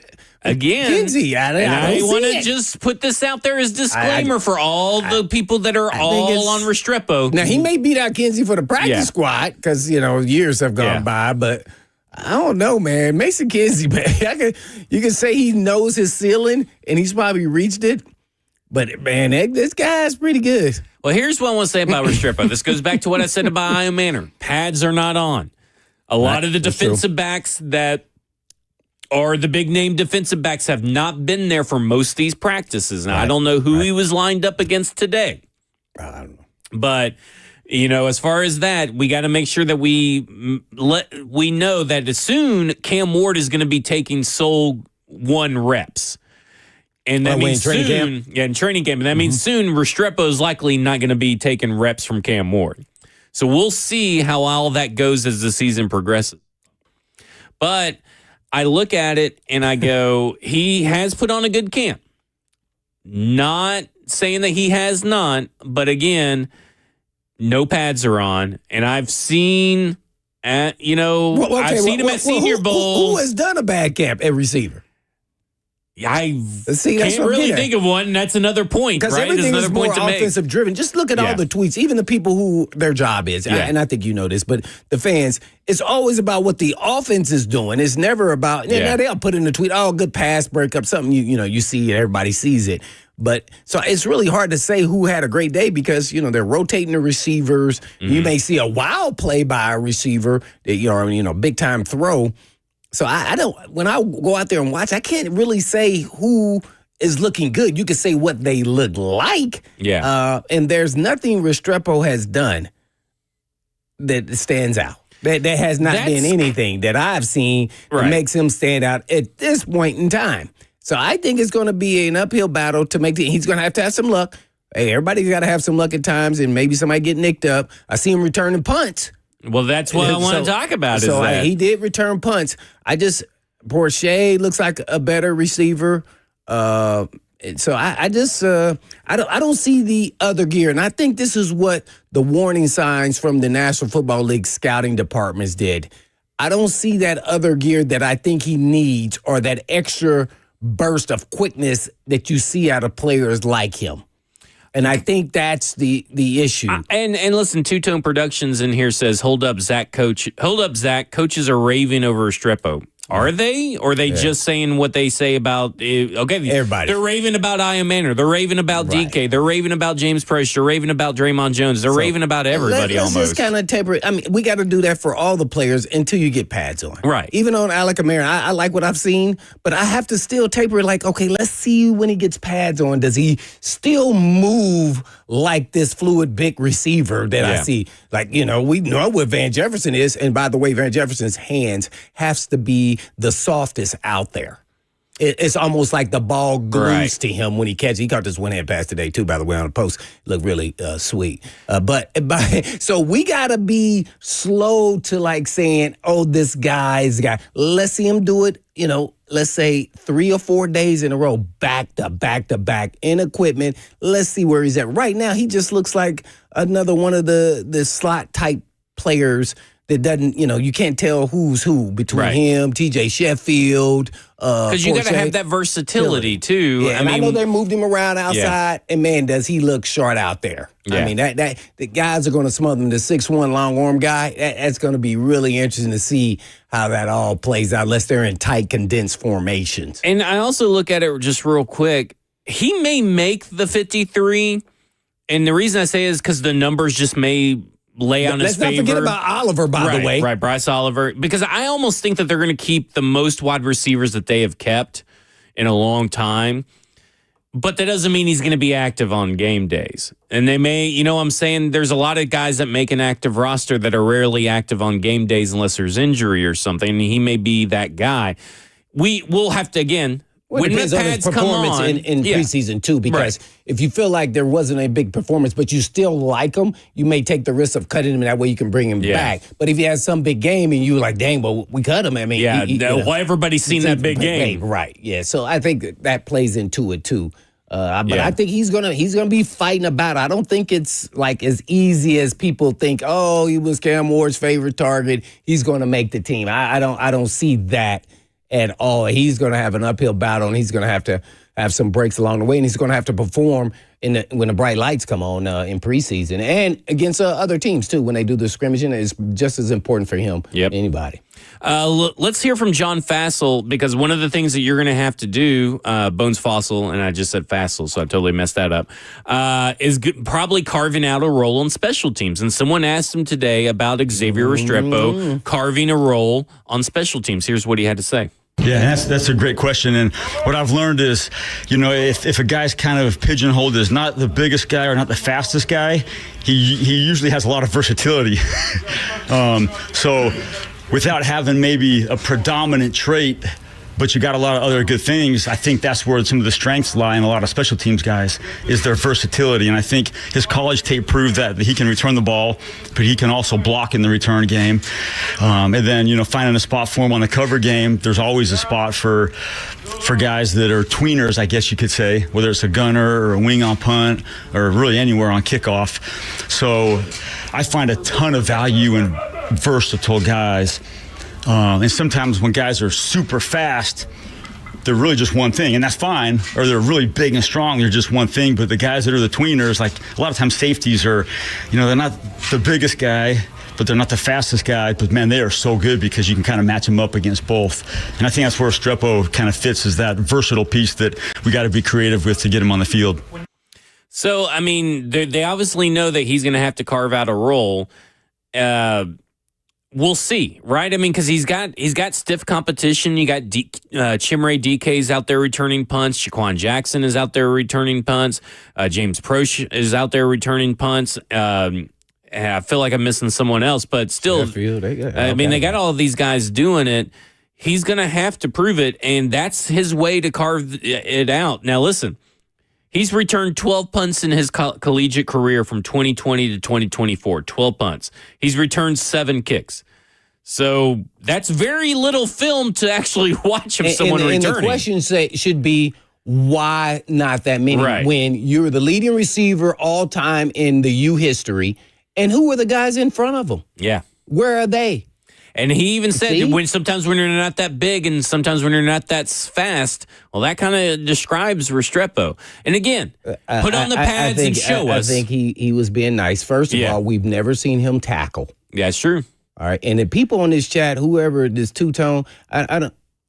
Kinsey. I want to just put this out there as disclaimer for all the people that are all on Restrepo. Now, he may beat out Kinsey for the practice squad because, years have gone by, but I don't know, man. Mason Kinsey, man, you can say he knows his ceiling, and he's probably reached it, but, man, this guy's pretty good. Well, here's what I want to say about Restrepo. This goes back to what I said about Iron Manor. Pads are not on. A lot of the defensive backs that are the big-name defensive backs have not been there for most of these practices. Now, I don't know who he was lined up against today. I don't know. But, as far as that, we got to make sure that we know that as soon Cam Ward is going to be taking sole 1 reps. And that means soon, in training camp. And that means soon Restrepo is likely not going to be taking reps from Cam Ward. So we'll see how all that goes as the season progresses. But I look at it and I go, he has put on a good camp. Not saying that he has not, but again, no pads are on. And I've seen, I've seen him at Senior Bowl. Who has done a bad camp at receiver? I can't really think of one. That's another point, right? Because everything is more offensive driven. Just look at all the tweets, even the people who their job is, and I think you know this, but the fans, it's always about what the offense is doing. It's never about, now they'll put in the tweet, good pass breakup, something you see it, everybody sees it. But so it's really hard to say who had a great day because, they're rotating the receivers. You may see a wild play by a receiver, big time throw. So I don't, when I go out there and watch, I can't really say who is looking good. You can say what they look like. Yeah. And there's nothing Restrepo has done that stands out. That has not been anything that I've seen that makes him stand out at this point in time. So I think it's going to be an uphill battle to make he's going to have some luck. Hey, everybody's got to have some luck at times, and maybe somebody get nicked up. I see him returning punts. Well, that's what I want to talk about. He did return punts. Porsche looks like a better receiver. So I don't see the other gear, and I think this is what the warning signs from the National Football League scouting departments did. I don't see that other gear that I think he needs, or that extra burst of quickness that you see out of players like him. And I think that's the issue. And listen, Two Tone Productions in here says, hold up, Zach. Coaches are raving over Restrepo. Are they? Or are they just saying what they say about, everybody? They're raving about Ian Manor. They're raving about DK. They're raving about James Price. They're raving about Draymond Jones. They're raving about everybody let's almost. Just kind of taper it. I mean, we got to do that for all the players until you get pads on. Right. Even on Alec Amir, I like what I've seen, but I have to still taper it let's see when he gets pads on. Does he still move like this fluid big receiver that I see? We know what Van Jefferson is. And by the way, Van Jefferson's hands has to be the softest out there. It's almost like the ball glues to him when he catches. He caught this one-hand pass today, too, by the way, on the post. Looked really sweet. So we got to be slow to, like, saying, oh, this guy's guy. Let's see him do it, let's say 3 or 4 days in a row, back to back to back in equipment. Let's see where he's at. Right now, he just looks like another one of the slot-type players that doesn't, you can't tell who's who between him, TJ Sheffield. Because you got to have that versatility, too. Yeah, I know they moved him around outside, and, man, does he look short out there. Yeah. I mean, the guys are going to smother him. The 6'1" long arm guy, that's going to be really interesting to see how that all plays out, unless they're in tight, condensed formations. And I also look at it just real quick. He may make the 53, and the reason I say is because the numbers just may lay on his favor. Let's not forget about Oliver, by the way. Right, Bryce Oliver. Because I almost think that they're going to keep the most wide receivers that they have kept in a long time. But that doesn't mean he's going to be active on game days. And they may, I'm saying there's a lot of guys that make an active roster that are rarely active on game days unless there's injury or something. And he may be that guy. We'll have to, again, when depends the on his pads come performance on, in preseason, too, because if you feel like there wasn't a big performance, but you still like him, you may take the risk of cutting him, that way you can bring him back. But if he has some big game and you're like, dang, but we cut him, I mean. Everybody's seen that big game. Right, yeah. So I think that plays into it, too. But I think he's gonna be fighting about it. I don't think it's like as easy as people think. Oh, he was Cam Ward's favorite target. He's gonna make the team. I don't see that at all. He's gonna have an uphill battle, and he's gonna have to have some breaks along the way, and he's gonna have to perform when the bright lights come on in preseason and against other teams too. When they do the scrimmaging, it's just as important for him than anybody. Let's hear from John Fassel, because one of the things that you're going to have to do, Bones Fossil, and I just said Fassel, so I totally messed that up, is probably carving out a role on special teams. And someone asked him today about Xavier Restrepo carving a role on special teams. Here's what he had to say. Yeah, that's a great question. And what I've learned is, if a guy's kind of pigeonholed as not the biggest guy or not the fastest guy, he usually has a lot of versatility. So without having maybe a predominant trait, but you got a lot of other good things, I think that's where some of the strengths lie in a lot of special teams guys, is their versatility. And I think his college tape proved that he can return the ball, but he can also block in the return game. And then, finding a spot for him on the cover game, there's always a spot for guys that are tweeners, I guess you could say, whether it's a gunner or a wing on punt or really anywhere on kickoff. So I find a ton of value in versatile guys. And sometimes when guys are super fast, they're really just one thing, and that's fine. Or they're really big and strong, they're just one thing. But the guys that are the tweeners, like a lot of times safeties are, they're not the biggest guy, but they're not the fastest guy. But, man, they are so good because you can kind of match them up against both. And I think that's where Restrepo kind of fits, is that versatile piece that we got to be creative with to get him on the field. So, I mean, they obviously know that he's going to have to carve out a role. We'll see, right? I mean, because he's got stiff competition. You got Chimere DK's out there returning punts. Shaquan Jackson is out there returning punts. James Proche is out there returning punts. I feel like I'm missing someone else, but still, they got all of these guys doing it. He's going to have to prove it, and that's his way to carve it out. Now, listen, he's returned 12 punts in his collegiate career from 2020 to 2024, 12 punts. He's returned 7 kicks. So that's very little film to actually watch of someone returning. And the question should be, why not that many? Right. When you're the leading receiver all time in the U history, and who are the guys in front of him? Yeah. Where are they? And he even said that sometimes when you're not that big and sometimes when you're not that fast, well, that kind of describes Restrepo. And again, put on the pads and show us. I think he was being nice. First of all, we've never seen him tackle. Yeah, it's true. All right, and the people on this chat, whoever this two-tone,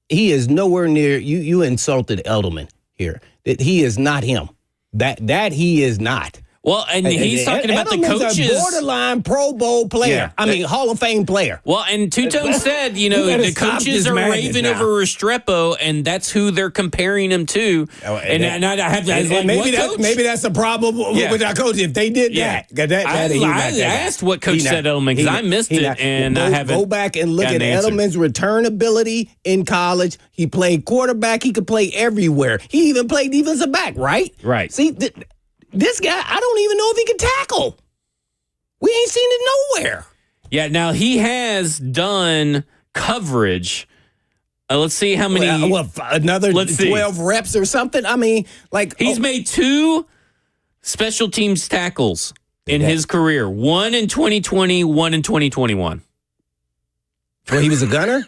he is nowhere near. You insulted Edelman here. He is not him. That he is not. Well, and he's talking about the Edelman's coaches. a borderline Pro Bowl player. Yeah. I mean, Hall of Fame player. Well, and Two-Tone said, you know, better the stop coaches this are madness raving now. over Restrepo, and that's who they're comparing him to. And I have to ask, like, maybe that's a problem with our coach. If they did that, I asked what Coach said Edelman because I missed it, and I haven't. Go back and look at gotten an answer. Edelman's return ability in college. He played quarterback. He could play everywhere. He even played defensive back, right? Right. See, this guy, I don't even know if he can tackle. We ain't seen it nowhere. Yeah, now he has done coverage. Let's see how many. Another 12 reps or something? I mean, like. He's made 2 special teams tackles in his career. 1 in 2020, 1 in 2021. Well, he was a gunner?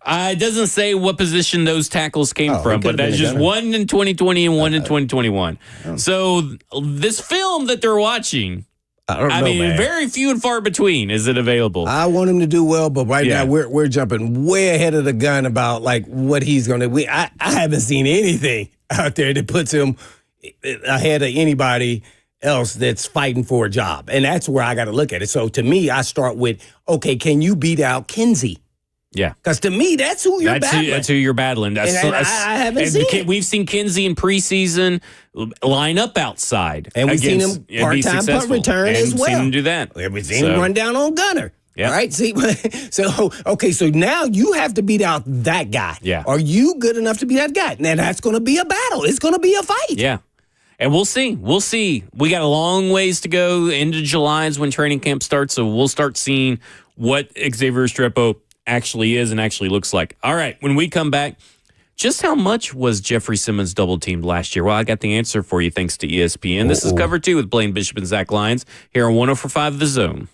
It doesn't say what position those tackles came from, but that's just 1 in 2020 and 1 in 2021. So this film that they're watching, I mean, man. very few and far between is it available. I want him to do well, but right now we're jumping way ahead of the gun about like what he's going to. I haven't seen anything out there that puts him ahead of anybody else that's fighting for a job, and that's where I got to look at it. So to me, I start with, okay, can you beat out Kinsey? Yeah, because to me, that's who you're battling. That's who you're battling. I haven't seen it. We've seen Kinsey in preseason line up outside, and we've seen him part-time punt return as well. Seen him do that. We've seen him run down on Gunner. Yeah. All right. See, so now you have to beat out that guy. Yeah. Are you good enough to beat that guy? Now that's going to be a battle. It's going to be a fight. Yeah. And we'll see. We'll see. We got a long ways to go. Into July is when training camp starts, so we'll start seeing what Xavier Restrepo actually is and actually looks like. All right, when we come back, just how much was Jeffrey Simmons double-teamed last year? Well, I got the answer for you thanks to ESPN. This is Cover 2 with Blaine Bishop and Zach Lyons here on 104.5 The Zone.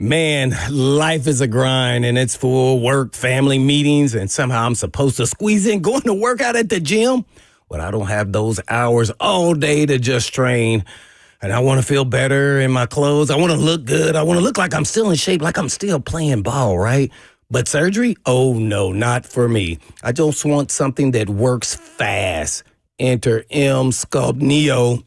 Man, life is a grind, and it's full work, family meetings, and somehow I'm supposed to squeeze in going to work out at the gym. But I don't have those hours all day to just train. And I want to feel better in my clothes. I want to look good. I want to look like I'm still in shape, like I'm still playing ball, right? But surgery? Oh, no, not for me. I just want something that works fast. Enter M-Sculpt Neo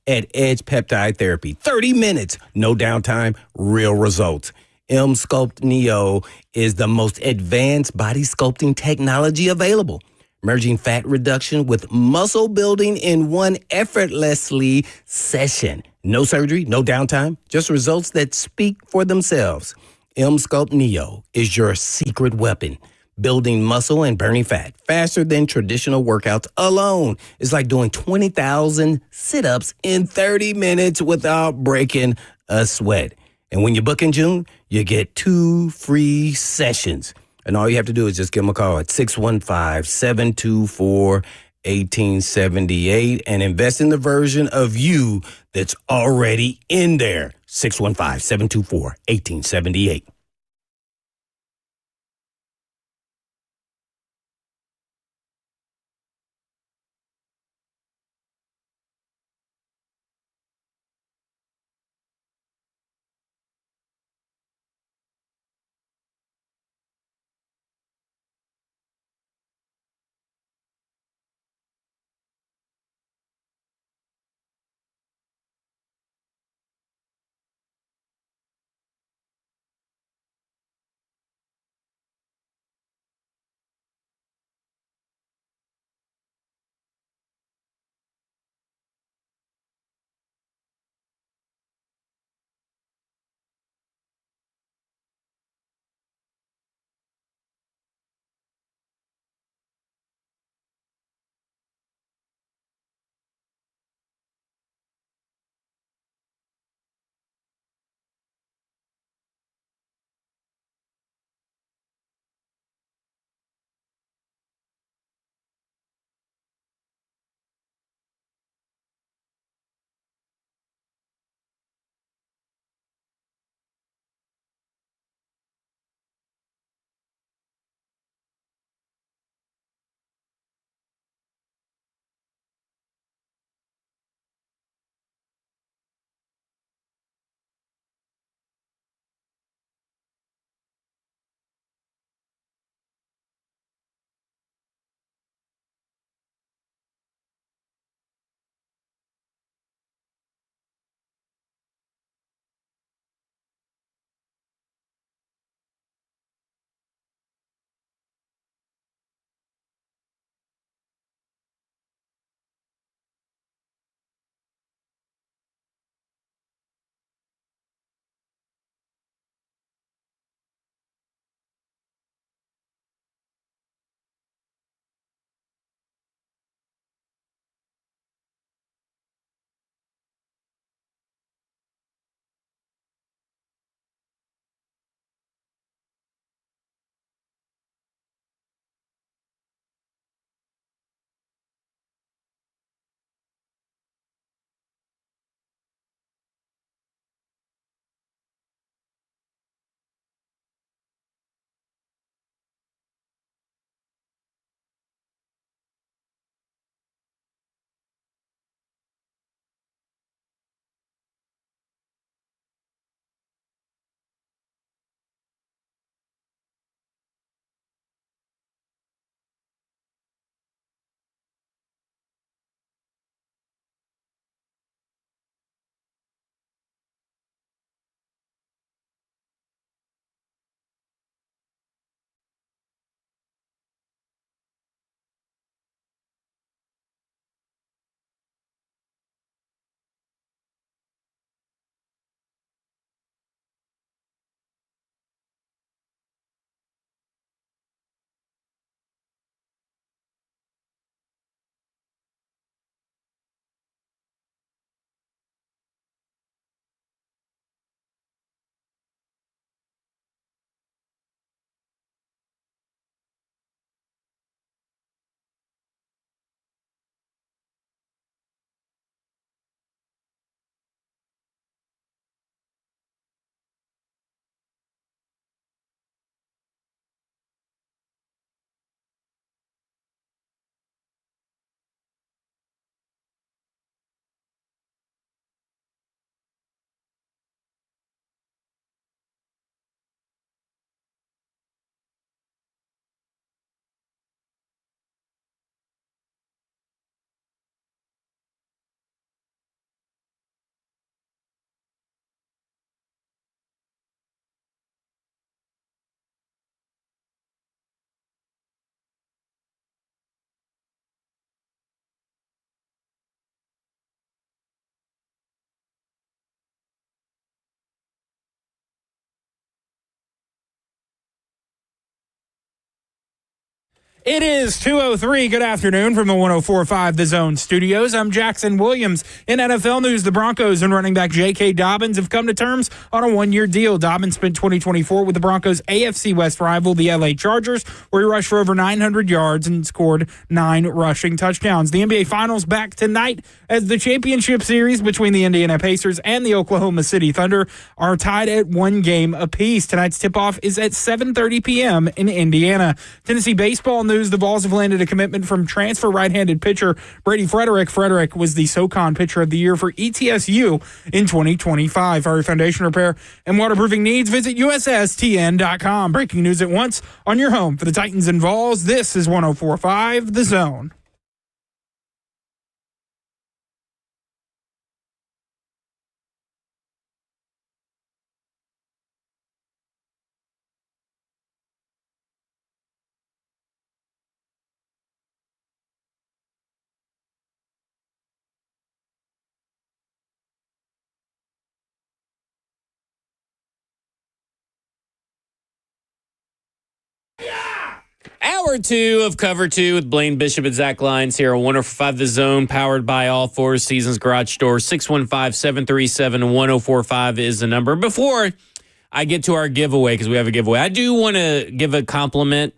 at Edge Peptide Therapy. 30 minutes, no downtime, real results. M-Sculpt Neo is the most advanced body sculpting technology available, merging fat reduction with muscle building in one effortlessly session. No surgery, no downtime, just results that speak for themselves. M-Sculpt Neo is your secret weapon, building muscle and burning fat faster than traditional workouts alone. It's like doing 20,000 sit-ups in 30 minutes without breaking a sweat. And when you book in June, you get 2 free sessions. And all you have to do is just give them a call at 615-724-1878 and invest in the version of you that's already in there. 615-724-1878. It is 2:03. Good afternoon from the 104.5 The Zone studios. I'm Jackson Williams. In NFL news, the Broncos and running back J.K. Dobbins have come to terms on a one-year deal. Dobbins spent 2024 with the Broncos' AFC West rival, the L.A. Chargers, where he rushed for over 900 yards and scored 9 rushing touchdowns. The NBA Finals back tonight as the championship series between the Indiana Pacers and the Oklahoma City Thunder are tied at 1 game apiece. Tonight's tip-off is at 7:30 p.m. in Indiana. Tennessee baseball news, the Vols have landed a commitment from transfer right-handed pitcher Brady Frederick. Frederick was the SoCon Pitcher of the Year for ETSU in 2025. For your foundation repair and waterproofing needs, visit USSTN.com. Breaking news at once on your home for the Titans and Vols. This is 104.5 The Zone. Hour 2 of Cover 2 with Blaine Bishop and Zach Lyons here on 104.5 The Zone, powered by All Four Seasons Garage Door. 615-737-1045 is the number. Before I get to our giveaway, because we have a giveaway, I do want to give a compliment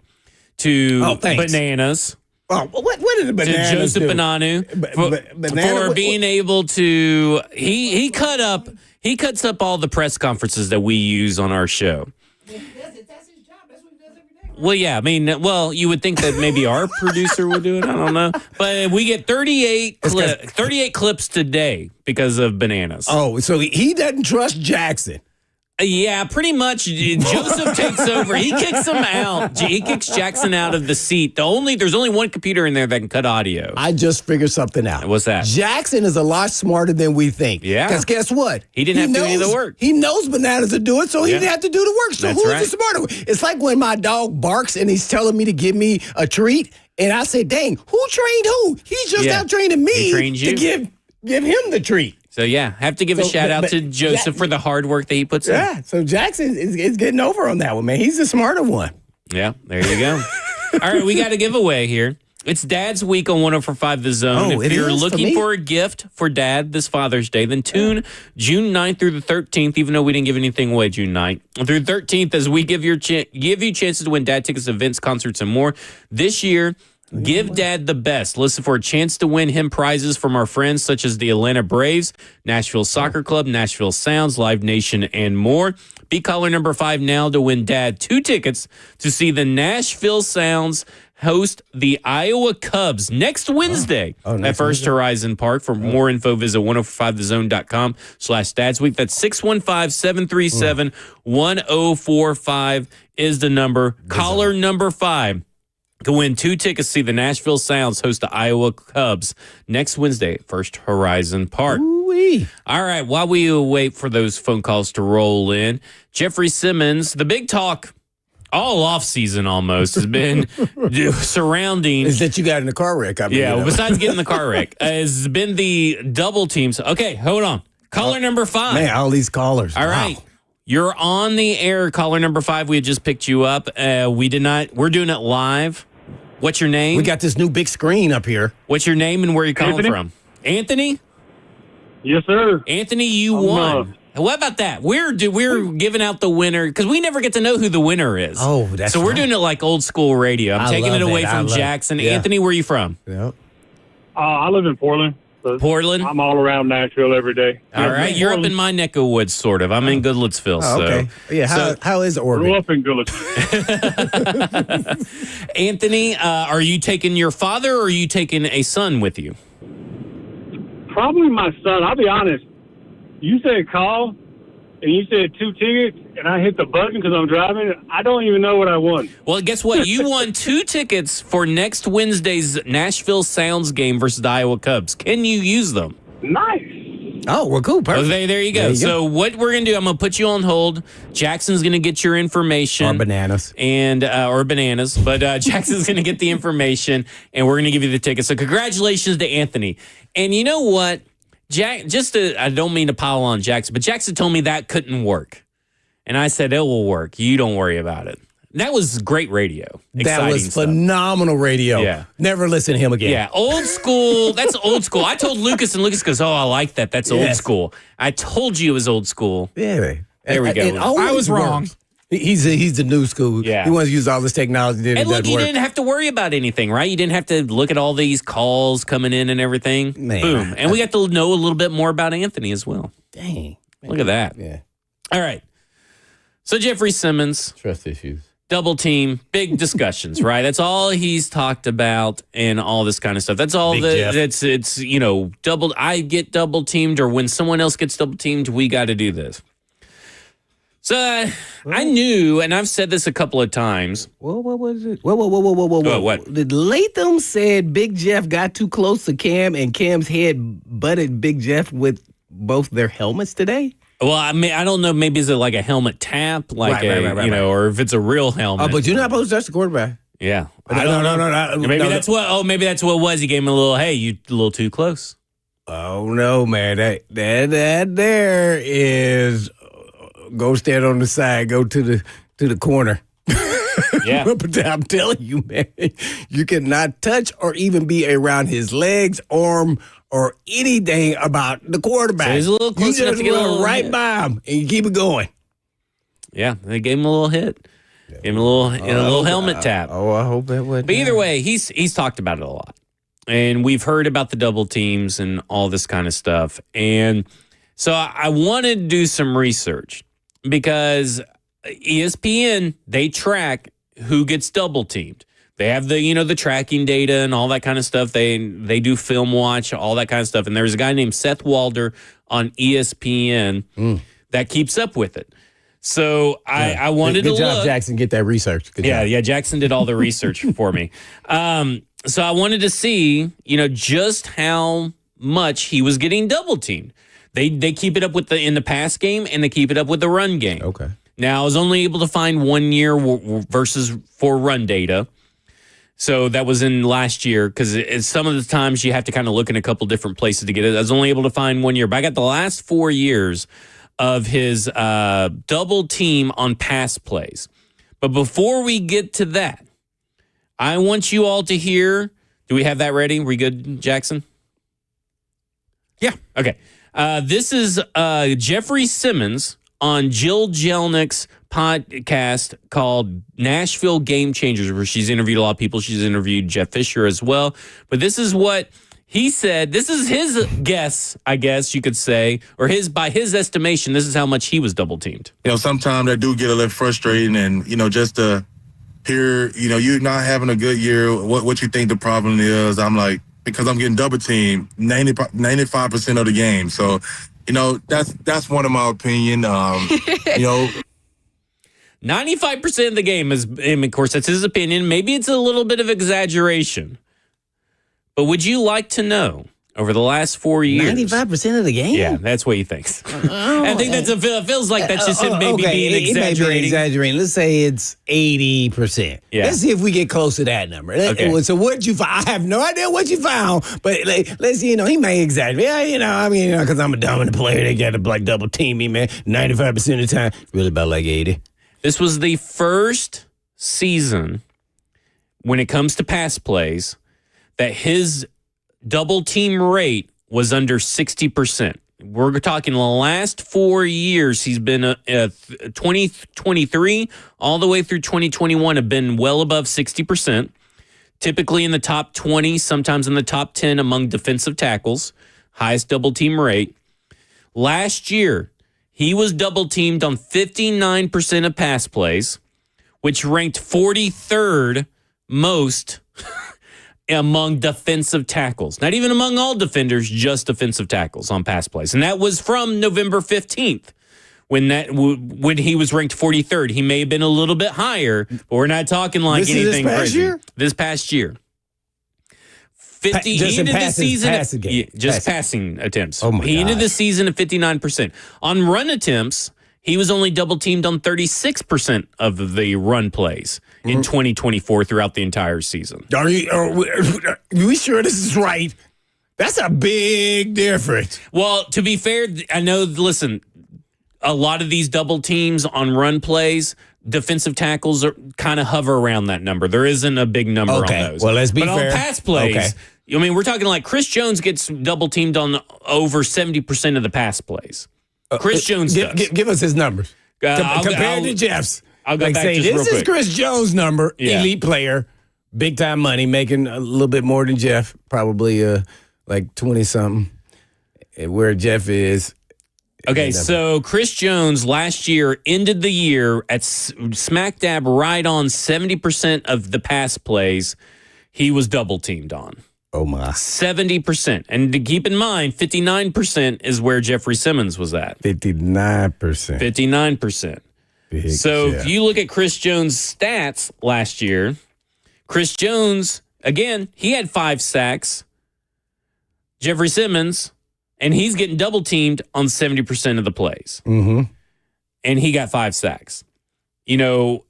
to Bananas. Oh, what did the Bananas to Joseph do? Bananu for being able to he cuts up all the press conferences that we use on our show. Well, yeah, I mean, you would think that maybe our producer would do it. I don't know. But we get 38 clips today because of Bananas. Oh, so he doesn't trust Jackson. Yeah, pretty much. Joseph takes over. He kicks him out. He kicks Jackson out of the seat. There's only one computer in there that can cut audio. I just figured something out. What's that? Jackson is a lot smarter than we think. Yeah. Because guess what? He didn't have to do any of the work. He knows Bananas to do it, so he didn't have to do the work. So That's who's right. the smarter one? It's like when my dog barks and he's telling me to give me a treat, and I say, dang, who trained who? He's just out training me He trained you. to give him the treat. So, yeah, have to give a shout out to Joseph for the hard work that he puts in. Yeah, so Jackson is getting over on that one, man. He's the smarter one. Yeah, there you go. All right, we got a giveaway here. It's Dad's Week on 104.5 The Zone. Oh, if it you're is looking for for a gift for Dad this Father's Day, then tune June 9th through the 13th, even though we didn't give anything away June 9th. Through the 13th, as we give you chances to win Dad tickets, events, concerts, and more. This year, give Dad the best. Listen for a chance to win him prizes from our friends such as the Atlanta Braves, Nashville Soccer Club, Nashville Sounds, Live Nation, and more. Be caller number 5 now to win Dad 2 tickets to see the Nashville Sounds host the Iowa Cubs next Wednesday at First Horizon Park. For more info, visit 1045thezone.com/Dad's Week. That's 615-737-1045 is the number. Caller number 5 to win 2 tickets to see the Nashville Sounds host the Iowa Cubs next Wednesday at First Horizon Park. Ooh-wee. All right, while we wait for those phone calls to roll in, Jeffrey Simmons, the big talk all offseason almost has been surrounding. Is that you got in a car wreck? I mean, Besides getting the car wreck, has been the double teams. Okay, hold on. Caller number 5. Man, all these callers. All right. You're on the air, caller number 5. We had just picked you up. We're doing it live. What's your name? We got this new big screen up here. What's your name and where you calling Anthony. from? Anthony? Yes, sir. Anthony, you won. What about that? We're giving out the winner because we never get to know who the winner is. Oh, that's so we're right. doing it like old school radio. I'm taking love it away it. from Jackson. Anthony, where are you from? Yep. I live in Portland. So Portland. I'm all around Nashville every day. All right, you're up in my neck of woods, sort of. I'm in Goodlettsville. Oh, okay. Yeah. How is Oregon? Grew up in Gillespie. Anthony, are you taking your father or are you taking a son with you? Probably my son. I'll be honest. You said call, and you said 2 tickets, and I hit the button because I'm driving. I don't even know what I won. Well, guess what? You won 2 tickets for next Wednesday's Nashville Sounds game versus the Iowa Cubs. Can you use them? Nice. Oh, well, cool. Perfect. Okay, there you go. So what we're going to do, I'm going to put you on hold. Jackson's going to get your information. Or bananas. And or bananas. But Jackson's going to get the information, and we're going to give you the tickets. So congratulations to Anthony. And you know what? I don't mean to pile on Jackson, but Jackson told me that couldn't work. And I said, it will work. You don't worry about it. That was great radio. That was stuff. phenomenal radio. Yeah. Never listen to him again. Yeah, old school. That's old school. I told Lucas, and Lucas goes, "Oh, I like that. That's old school." I told you it was old school. Yeah. There we go. I was wrong. He's the new school. Yeah. He wants to use all this technology. And look, you didn't have to worry about anything, right? You didn't have to look at all these calls coming in and everything. Man. Boom. And we got to know a little bit more about Anthony as well. Dang. Look at that. Yeah. All right. So Jeffrey Simmons, Trust issues. double team, big discussions, right? That's all he's talked about and all this kind of stuff. That's all it's double. I get double teamed, or when someone else gets double teamed, we got to do this. So I knew, and I've said this a couple of times. What was it? Whoa. What? Did Latham said Big Jeff got too close to Cam and Cam's head butted Big Jeff with both their helmets today? Well, I mean, I don't know. Maybe is it like a helmet tap, like or if it's a real helmet. Oh, but you're not supposed to touch the quarterback. Yeah. No. Maybe that's what. Oh, maybe that's what it was. He gave him a little. Hey, you a little too close. Oh no, man! That there is. Go stand on the side. Go to the corner. Yeah. But I'm telling you, man, you cannot touch or even be around his legs, arm, or anything about the quarterback. So he's a little close you enough just to get a run little right hit. by him and you keep it going. Yeah, they gave him a little hit. Gave him a little helmet tap. I hope that would. But either way, he's talked about it a lot. And we've heard about the double teams and all this kind of stuff. And so I wanted to do some research because ESPN, they track who gets double teamed. They have the tracking data and all that kind of stuff. They do film watch, all that kind of stuff. And there's a guy named Seth Walder on ESPN that keeps up with it. So I wanted to look. Good job, Jackson. Get that research. Good job. Yeah. Jackson did all the research for me. So I wanted to see, just how much he was getting double teamed. They keep it up in the pass game and they keep it up with the run game. Okay. Now I was only able to find 1 year versus for run data. So that was in last year because some of the times you have to kind of look in a couple different places to get it. I was only able to find 1 year, but I got the last 4 years of his double team on pass plays. But before we get to that, I want you all to hear. Do we have that ready? We good, Jackson? Yeah. Okay. This is Jeffrey Simmons on Jill Jelnick's podcast called Nashville Game Changers, where she's interviewed a lot of people. She's interviewed Jeff Fisher as well. But this is what he said. This is his guess, I guess you could say, or by his estimation, this is how much he was double teamed. Sometimes I do get a little frustrating, and just to hear, you're not having a good year. What you think the problem is? I'm like, because I'm getting double teamed 95% of the game. So, that's one of my opinion. 95% of the game is, and of course, that's his opinion. Maybe it's a little bit of exaggeration. But would you like to know, over the last 4 years... 95% of the game? Yeah, that's what he thinks. I think it feels like that's just him maybe being exaggerating. It may be exaggerating. Let's say it's 80%. Yeah. Let's see if we get close to that number. Okay. So what you found? I have no idea what you found, but let's see, he may exaggerate. Yeah, because I'm a dominant player. They got to double team me, man. 95% of the time. Really about 80. This was the first season when it comes to pass plays that his double team rate was under 60%. We're talking the last 4 years. He's been 2023 all the way through 2021 have been well above 60%, typically in the top 20, sometimes in the top 10 among defensive tackles, highest double team rate. Last year, he was double teamed on 59% of pass plays, which ranked 43rd most among defensive tackles. Not even among all defenders, just defensive tackles on pass plays. And that was from November 15th when he was ranked 43rd. He may have been a little bit higher, but we're not talking like anything crazy. Year? This past year. 50 just he ended the season passing attempts. Oh my he ended the gosh. season at 59%. On run attempts, he was only double teamed on 36% of the run plays in 2024 throughout the entire season. Are we sure this is right? That's a big difference. Well, to be fair, I know, listen, a lot of these double teams on run plays, defensive tackles are kind of hover around that number. There isn't a big number on those. Well, let's be but fair. on pass plays, Okay. I mean, we're talking like Chris Jones gets double teamed on over 70% of the pass plays. Chris Jones does. Give us his numbers. Compared I'll- to Jeff's. I'll go like back say, just real this is quick. Chris Jones' number, Yeah. elite player, big time money, making a little bit more than Jeff, probably like 20 something. Where Jeff is. Okay, so Chris Jones last year ended the year at smack dab right on 70% of the pass plays he was double teamed on. Oh my. 70%. And to keep in mind, 59% is where Jeffrey Simmons was at. 59%. 59%. Big So Jeff. if you look at Chris Jones' stats last year, Chris Jones, again, he had 5 sacks. Jeffrey Simmons, and he's getting double teamed on 70% of the plays. Mm-hmm. And he got 5 sacks. You know,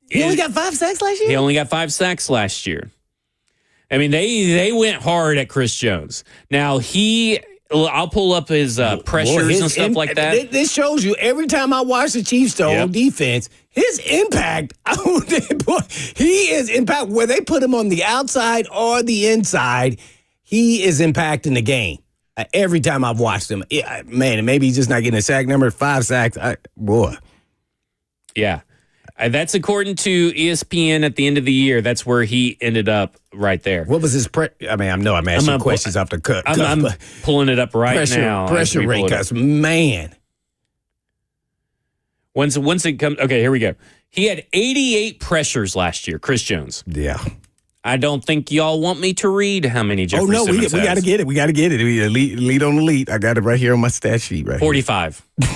He only got 5 sacks last year? he only got 5 sacks last year. I mean, they went hard at Chris Jones. Now, I'll pull up his pressures and stuff like that. This shows you every time I watch the Chiefs on defense, his impact, he is impact where they put him on the outside or the inside, he is impacting the game. Every time I've watched him, man, and maybe he's just not getting a sack number, 5 sacks. Boy. Yeah. That's according to ESPN at the end of the year. That's where he ended up right there. What was his I mean, I know I'm asking questions off the cut. I'm pulling it up right now. Pressure rate cuts, man. Once it comes, okay, here we go. He had 88 pressures last year, Chris Jones. Yeah. I don't think y'all want me to read how many Jeffrey Simmons Simmons we got to has. get it. We got to get it. Lead on elite. I got it right here on my stat sheet. Right 45. here.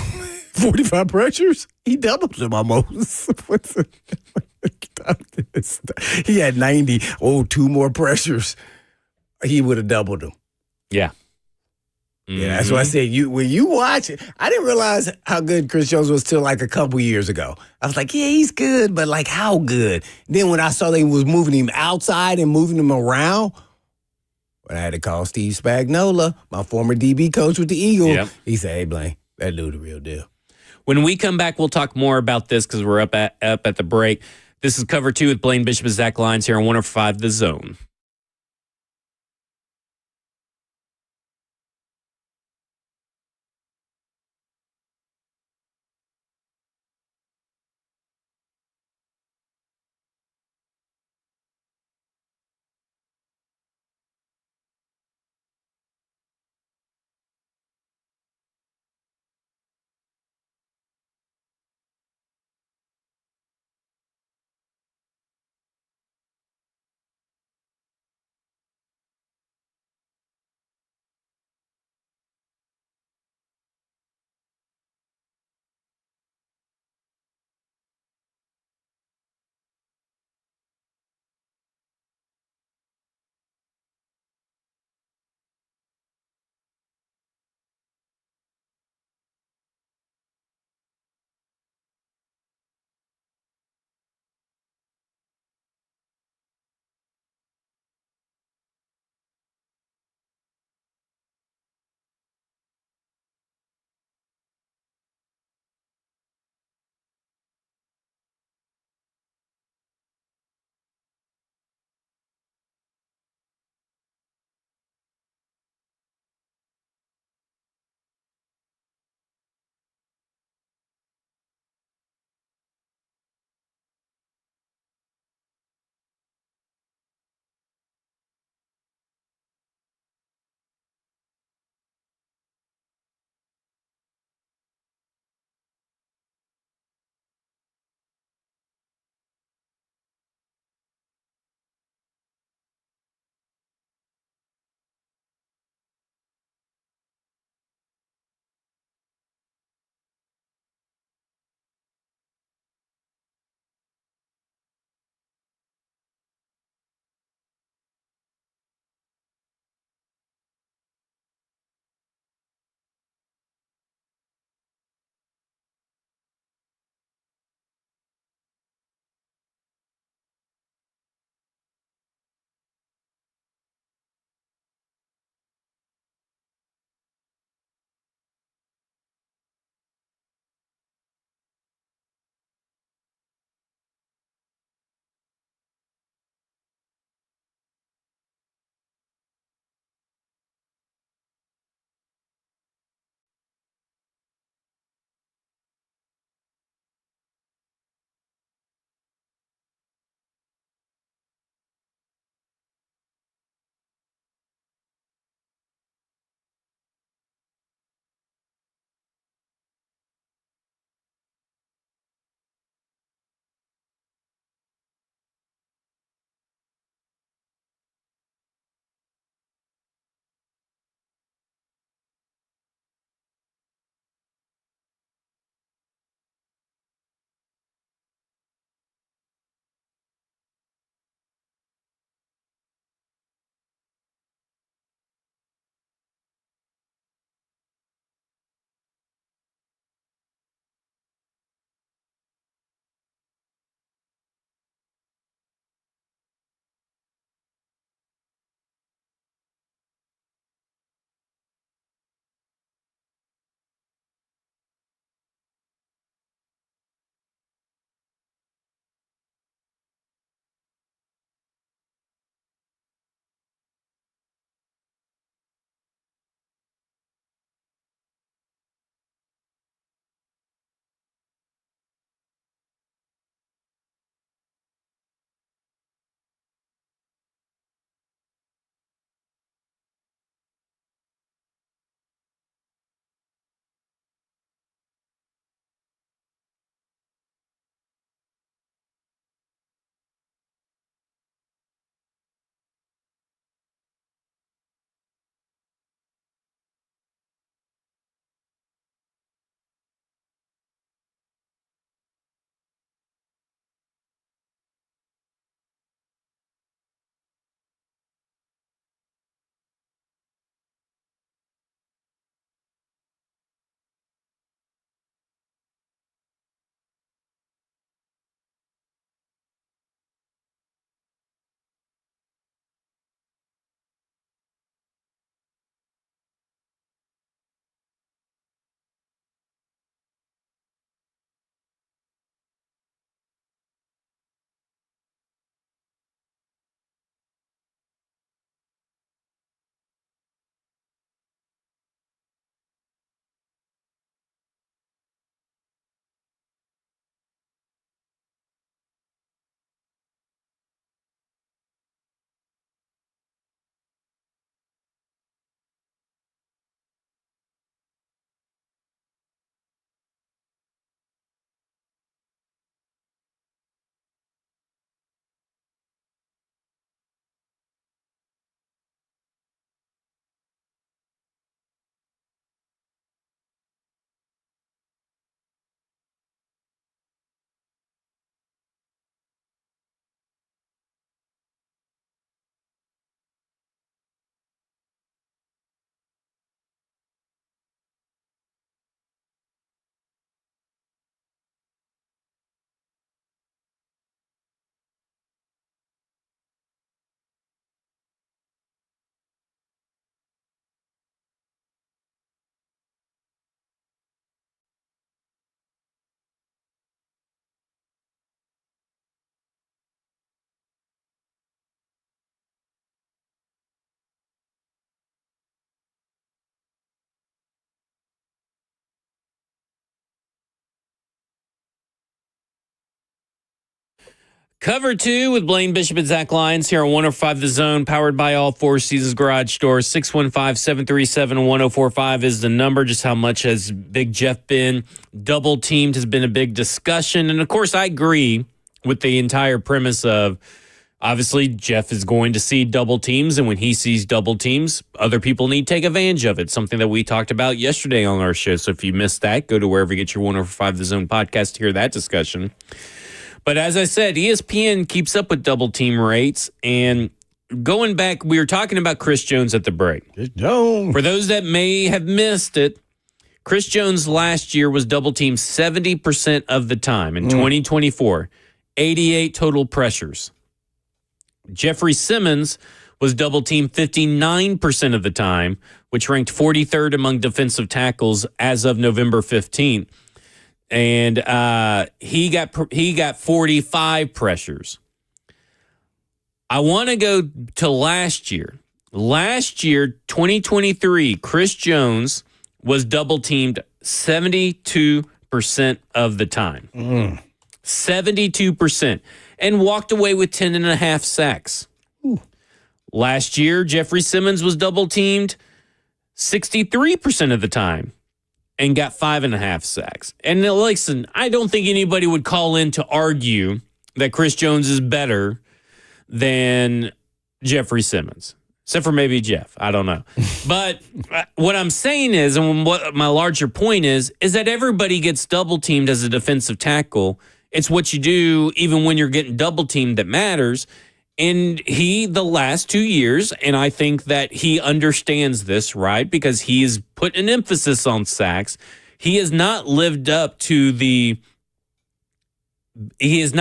45 pressures? He doubled them almost. He had 90. Oh, 2 more pressures. He would have doubled them. Yeah. Yeah, that's what I said. When you watch it, I didn't realize how good Chris Jones was till like a couple years ago. I was like, yeah, he's good, but like how good? Then when I saw they was moving him outside and moving him around, I had to call Steve Spagnuolo, my former DB coach with the Eagles. Yep. He said, hey, Blaine, that dude the real deal. When we come back, we'll talk more about this because we're up at the break. This is Cover 2 with Blaine Bishop and Zach Lyons here on 105 The Zone. Cover 2 with Blaine Bishop and Zach Lyons here on 105 The Zone, powered by all Four Seasons Garage Doors. 615-737-1045 is the number. Just how much has Big Jeff been double teamed has been a big discussion. And of course, I agree with the entire premise of obviously Jeff is going to see double teams. And when he sees double teams, other people need to take advantage of it. Something that we talked about yesterday on our show. So if you missed that, go to wherever you get your 105 The Zone podcast to hear that discussion. But as I said, ESPN keeps up with double team rates. And going back, we were talking about Chris Jones at the break. For those that may have missed it, Chris Jones last year was double teamed 70% of the time. In 2024, 88 total pressures. Jeffrey Simmons was double teamed 59% of the time, which ranked 43rd among defensive tackles as of November 15th. And he got 45 pressures. I want to go to last year. Last year, 2023, Chris Jones was double teamed 72% of the time. 72%. And walked away with 10.5 sacks. Ooh. Last year, Jeffrey Simmons was double teamed 63% of the time and got 5.5 sacks. And listen, I don't think anybody would call in to argue that Chris Jones is better than Jeffrey Simmons, except for maybe Jeff. I don't know. But what I'm saying is, and what my larger point is that everybody gets double teamed as a defensive tackle. It's what you do even when you're getting double teamed that matters. And the last 2 years, and I think that he understands this, right? Because he has put an emphasis on sacks. He has not lived up to his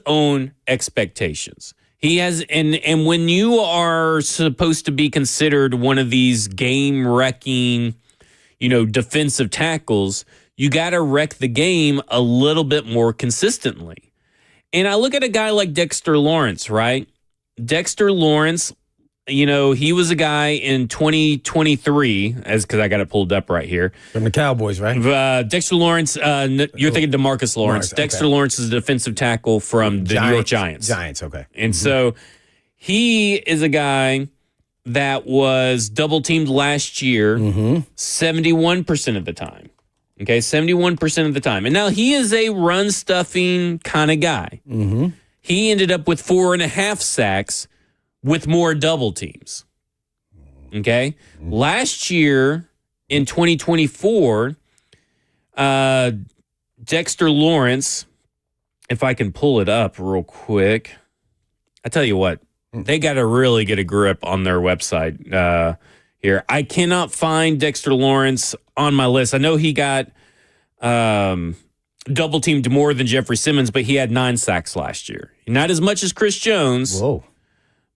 own expectations. He has, and when you are supposed to be considered one of these game-wrecking, defensive tackles, you got to wreck the game a little bit more consistently. And I look at a guy like Dexter Lawrence, right? Dexter Lawrence, he was a guy in 2023, because I got it pulled up right here. From the Cowboys, right? Dexter Lawrence, you're thinking DeMarcus Lawrence. Dexter Lawrence is a defensive tackle from the New York Giants. Giants, okay. And so he is a guy that was double teamed last year 71% of the time. Okay, 71% of the time. And now he is a run-stuffing kind of guy. He ended up with 4.5 sacks with more double teams. Okay? Last year, in 2024, Dexter Lawrence, if I can pull it up real quick, I tell you what, they got to really get a grip on their website here. I cannot find Dexter Lawrence on my list. I know he got double teamed more than Jeffrey Simmons, but he had 9 sacks last year. Not as much as Chris Jones. Whoa.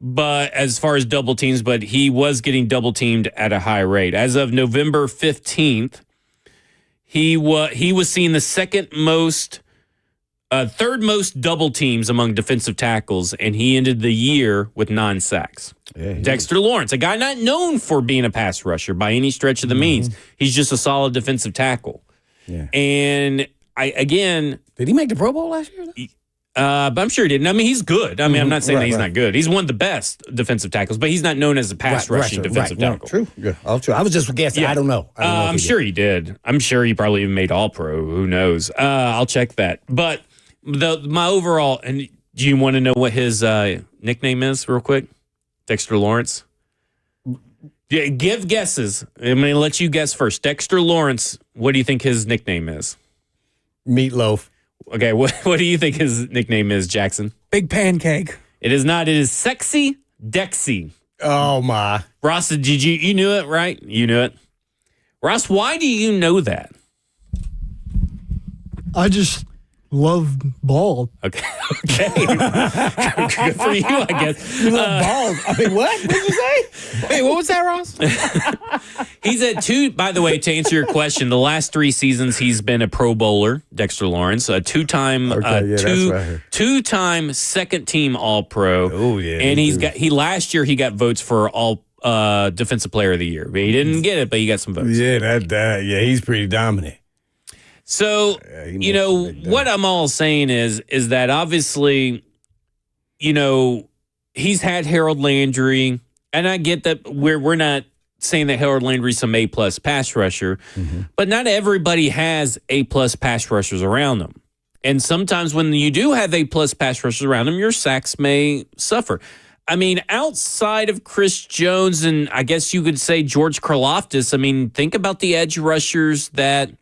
But as far as double teams, but he was getting double teamed at a high rate. As of November 15th, he was seeing the third most double teams among defensive tackles, and he ended the year with 9 sacks. Yeah, Dexter Lawrence, a guy not known for being a pass rusher by any stretch of the means. He's just a solid defensive tackle. Yeah. And did he make the Pro Bowl last year? But I'm sure he didn't. I mean, he's good. I mean, I'm not saying that he's not good. He's one of the best defensive tackles, but he's not known as a pass rushing defensive tackle. No, true. Yeah, all true. I was just guessing. Yeah. I don't know. I'm sure he did. I'm sure he probably even made All Pro. Who knows? I'll check that. But my overall, and do you want to know what his nickname is real quick? Dexter Lawrence? Yeah, give guesses. I'm going to let you guess first. Dexter Lawrence, what do you think his nickname is? Meatloaf. Okay, what do you think his nickname is, Jackson? Big Pancake. It is not. It is Sexy Dexy. Oh, my. Ross, you knew it, right? You knew it. Ross, why do you know that? I just love bald. Okay. Good for you, I guess. You love bald. I mean, what? What did you say? Hey, what was that, Ross? He's at 2, by the way, to answer your question, the last 3 seasons he's been a Pro Bowler, Dexter Lawrence, a two-time second team All-Pro. Oh, yeah. And last year he got votes for All Defensive Player of the Year. He didn't get it, but he got some votes. Yeah, he's pretty dominant. So, what I'm all saying is that obviously, he's had Harold Landry, and I get that we're not saying that Harold Landry's some A+ pass rusher, but not everybody has A+ pass rushers around them. And sometimes when you do have A+ pass rushers around them, your sacks may suffer. I mean, outside of Chris Jones and I guess you could say George Karlaftis, I mean, think about the edge rushers and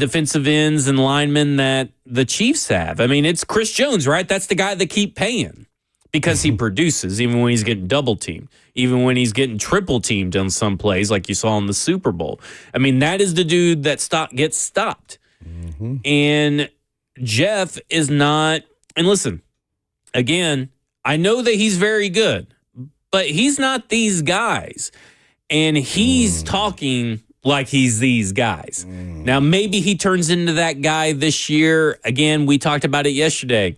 defensive ends and linemen that the Chiefs have. I mean, it's Chris Jones, right? That's the guy they keep paying because he produces, even when he's getting double teamed, even when he's getting triple teamed on some plays like you saw in the Super Bowl. I mean, that is the dude that gets stopped. And Jeff is not, and listen, again, I know that he's very good, but he's not these guys. And he's talking like he's these guys. Now, maybe he turns into that guy this year. Again, we talked about it yesterday.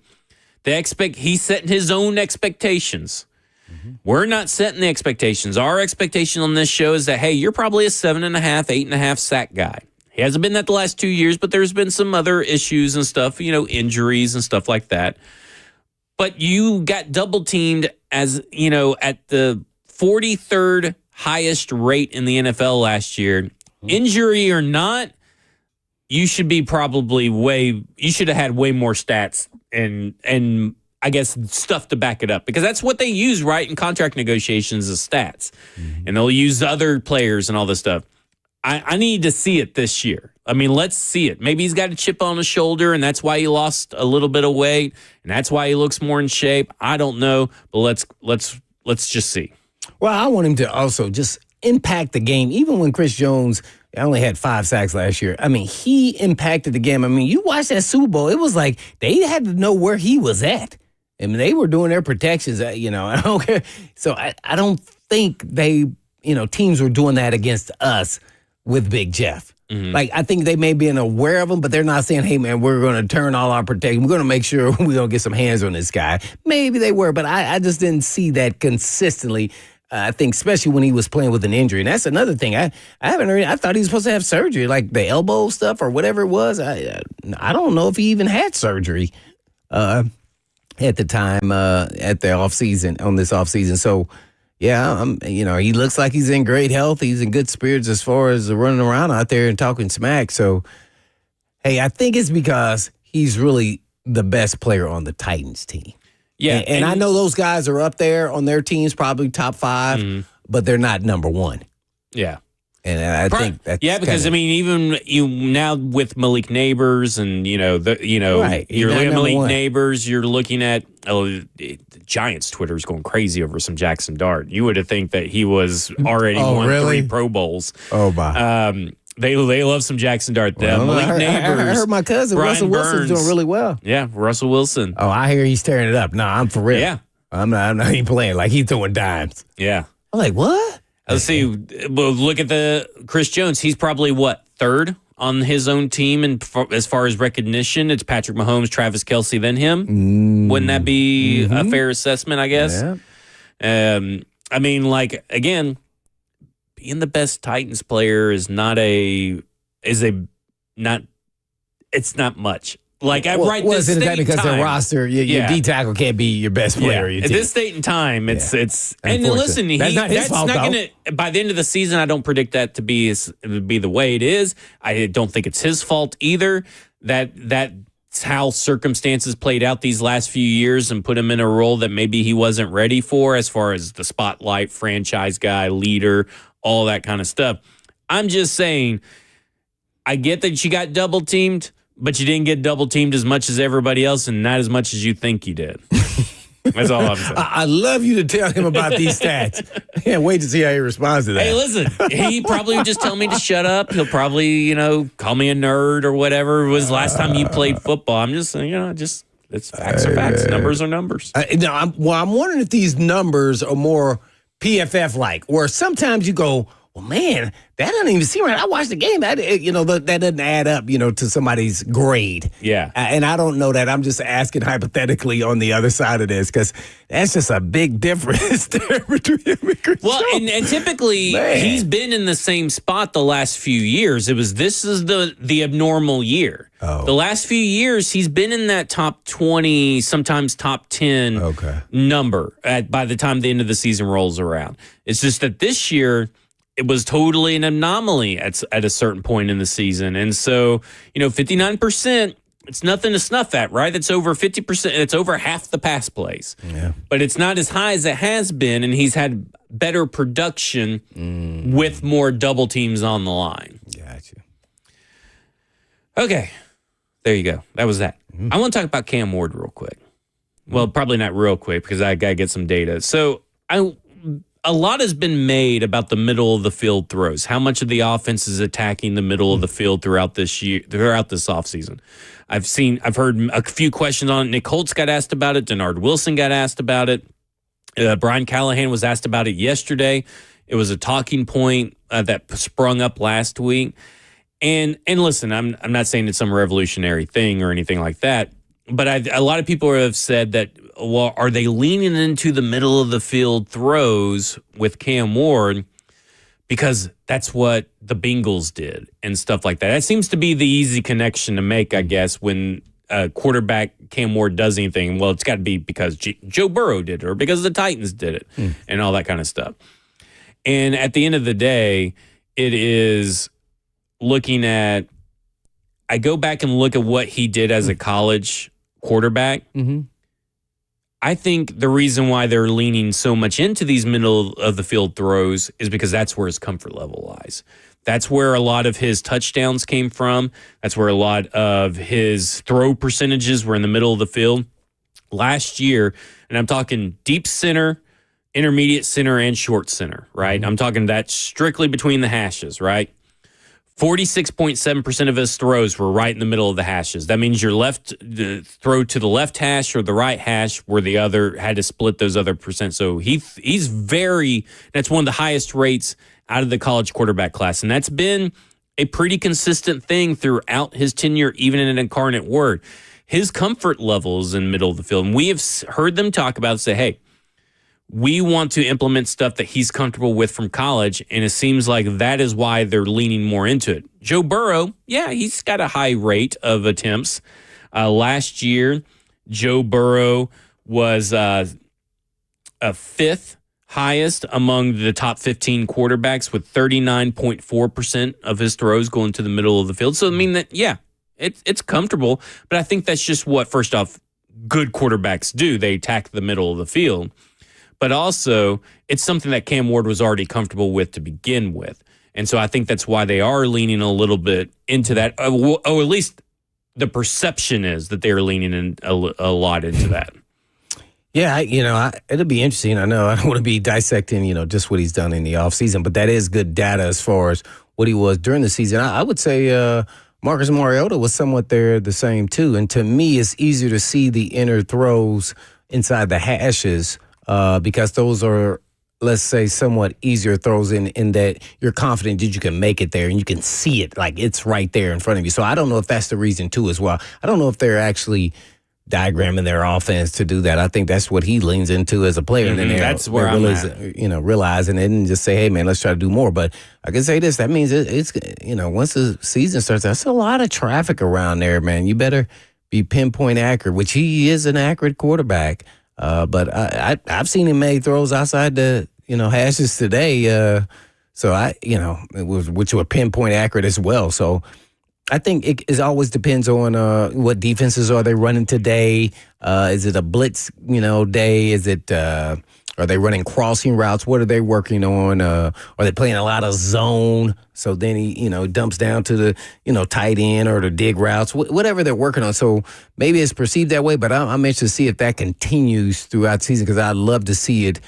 He's setting his own expectations. We're not setting the expectations. Our expectation on this show is that, hey, you're probably a 7.5, 8.5 sack guy. He hasn't been that the last 2 years, but there's been some other issues and stuff, injuries and stuff like that. But you got double teamed at the 43rd highest rate in the NFL last year. Injury or not, you should be you should have had way more stats and I guess stuff to back it up, because that's what they use, right, in contract negotiations is stats. And they'll use other players and all this stuff. I need to see it this year. I mean, let's see it. Maybe he's got a chip on his shoulder, and that's why he lost a little bit of weight, and that's why he looks more in shape. I don't know, but let's just see. Well, I want him to also just impact the game. Even when Chris Jones only had 5 sacks last year, I mean, he impacted the game. I mean, you watch that Super Bowl, it was like they had to know where he was at. I mean, they were doing their protections, I don't care. So I don't think teams were doing that against us with Big Jeff. Like, I think they may be aware of him, but they're not saying, hey, man, we're going to turn all our protection. We're going to make sure we're going to get some hands on this guy. Maybe they were, but I just didn't see that consistently. I think especially when he was playing with an injury. And that's another thing. I haven't heard. I thought he was supposed to have surgery, like the elbow stuff or whatever it was. I don't know if he even had surgery at the time at the offseason, on this offseason. So, yeah, he looks like he's in great health. He's in good spirits as far as running around out there and talking smack. So, hey, I think it's because he's really the best player on the Titans team. Yeah. And I know those guys are up there on their teams, probably top 5, but they're not number 1. Yeah. And I think that's because I mean, even you now with Malik Neighbors and right. You're looking at Malik Neighbors, you're looking at the Giants Twitter's going crazy over some Jackson Dart. You would have think that he was already won 3 Pro Bowls. Oh my. They love some Jackson Dart. Malik Neighbors. I heard my cousin Brian Russell Wilson's doing really well. Yeah, Russell Wilson. Oh, I hear he's tearing it up. No, I'm for real. Yeah. I'm not even playing. Like, he's throwing dimes. Yeah. I'm like, what? Let's see. Well, look at the Chris Jones. He's probably, 3rd on his own team, and as far as recognition, it's Patrick Mahomes, Travis Kelce, then him. Wouldn't that be a fair assessment, I guess? Yeah. I mean, like, again, being the best Titans player is not much. Like, this is date because time, their roster, your D tackle can't be your best player. At this date and time, it's and listen, that's not his fault, gonna. By the end of the season, I don't predict that to be the way it is. I don't think it's his fault either. That's how circumstances played out these last few years and put him in a role that maybe he wasn't ready for, as far as the spotlight, franchise guy, leader, all that kind of stuff. I'm just saying, I get that you got double teamed, but you didn't get double teamed as much as everybody else, and not as much as you think you did. That's all I'm saying. I love you to tell him about these stats. I can't wait to see how he responds to that. Hey, listen, he probably would just tell me to shut up. He'll probably, call me a nerd or whatever. It was the last time you played football. I'm just saying, it's facts are facts. Numbers are numbers. I'm wondering if these numbers are more PFF-like, where sometimes you go, well, man, that doesn't even seem right. I watched the game. That doesn't add up, to somebody's grade. Yeah. And I don't know that. I'm just asking hypothetically on the other side of this because that's just a big difference there between him and Chris Well, Jones. and typically he's been in the same spot the last few years. This is the abnormal year. Oh. The last few years he's been in that top 20, sometimes top 10 number by the time the end of the season rolls around. It's just that this year it was totally an anomaly at a certain point in the season. And so, 59%, it's nothing to snuff at, right? It's over 50%. It's over half the pass plays. Yeah. But it's not as high as it has been, and he's had better production with more double teams on the line. Gotcha. Okay. There you go. That was that. I want to talk about Cam Ward real quick. Well, probably not real quick because I got to get some data. So a lot has been made about the middle of the field throws. How much of the offense is attacking the middle of the field throughout this offseason? I've heard a few questions on it. Nick Holtz got asked about it. Denard Wilson got asked about it. Brian Callahan was asked about it yesterday. It was a talking point that sprung up last week. And listen, I'm not saying it's some revolutionary thing or anything like that, but a lot of people have said that, well, are they leaning into the middle of the field throws with Cam Ward because that's what the Bengals did and stuff like that? That seems to be the easy connection to make, I guess, when a quarterback Cam Ward does anything. Well, it's got to be because Joe Burrow did it or because the Titans did it and all that kind of stuff. And at the end of the day, it is looking at, I go back and look at what he did as a college quarterback. I think the reason why they're leaning so much into these middle of the field throws is because that's where his comfort level lies. That's where a lot of his touchdowns came from. That's where a lot of his throw percentages were in the middle of the field. Last year, and I'm talking deep center, intermediate center, and short center, right? I'm talking that strictly between the hashes, right? 46.7% of his throws were right in the middle of the hashes. That means your the throw to the left hash or the right hash where the other had to split those other percent. So that's one of the highest rates out of the college quarterback class. And that's been a pretty consistent thing throughout his tenure, even in an Incarnate Word. His comfort levels in the middle of the field. And we have heard them talk about it, say, hey, we want to implement stuff that he's comfortable with from college, and it seems like that is why they're leaning more into it. Joe Burrow, yeah, he's got a high rate of attempts. Last year, Joe Burrow was a fifth highest among the top 15 quarterbacks with 39.4% of his throws going to the middle of the field. So, I mean, it's comfortable, but I think that's just what, first off, good quarterbacks do. They attack the middle of the field. But also, it's something that Cam Ward was already comfortable with to begin with. And so I think that's why they are leaning a little bit into that. Or at least the perception is that they're leaning in a lot into that. Yeah, it'll be interesting. I know I don't want to be dissecting, just what he's done in the offseason, but that is good data as far as what he was during the season. I would say Marcus Mariota was somewhat there the same, too. And to me, it's easier to see the inner throws inside the hashes because those are, let's say, somewhat easier throws in that you're confident that you can make it there and you can see it, like it's right there in front of you. So I don't know if that's the reason, too, as well. I don't know if they're actually diagramming their offense to do that. I think that's what he leans into as a player. And then that's where I'm at. Realizing it and just say, hey, man, let's try to do more. But I can say this, that means it's once the season starts, that's a lot of traffic around there, man. You better be pinpoint accurate, which he is an accurate quarterback. But I've seen him make throws outside the, hashes today. Which were pinpoint accurate as well. So I think it always depends on what defenses are they running today. Is it a blitz, day? Is it are they running crossing routes? What are they working on? Are they playing a lot of zone? So then he, dumps down to the, tight end or the dig routes, whatever they're working on. So maybe it's perceived that way, but I'm interested to see if that continues throughout the season because I'd love to see it,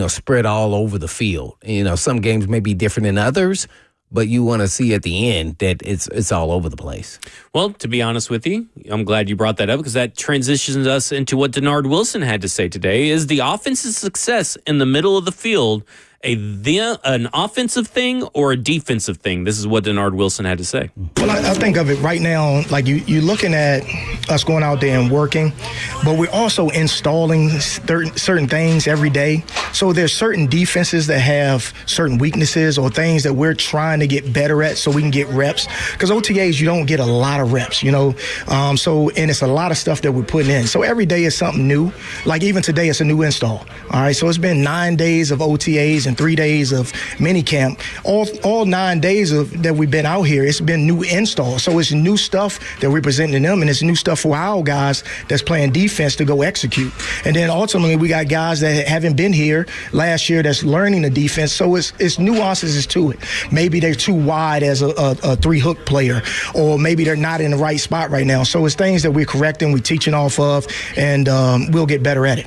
spread all over the field. Some games may be different than others, but you want to see at the end that it's all over the place. Well, to be honest with you, I'm glad you brought that up because that transitions us into what Denard Wilson had to say today is the offense's success in the middle of the field an offensive thing or a defensive thing? This is what Denard Wilson had to say. Well, I think of it right now, like you're looking at us going out there and working, but we're also installing certain things every day. So there's certain defenses that have certain weaknesses or things that we're trying to get better at so we can get reps. Because OTAs, you don't get a lot of reps, and it's a lot of stuff that we're putting in. So every day is something new. Like even today, it's a new install. All right, so it's been 9 days of OTAs and 3 days of mini camp. All 9 days that we've been out here, it's been new installs. So it's new stuff that we're presenting to them, and it's new stuff for our guys that's playing defense to go execute. And then ultimately, we got guys that haven't been here last year that's learning the defense. So it's nuances to it. Maybe they're too wide as a 3-hook player, or maybe they're not in the right spot right now. So it's things that we're correcting, we're teaching off of, and we'll get better at it.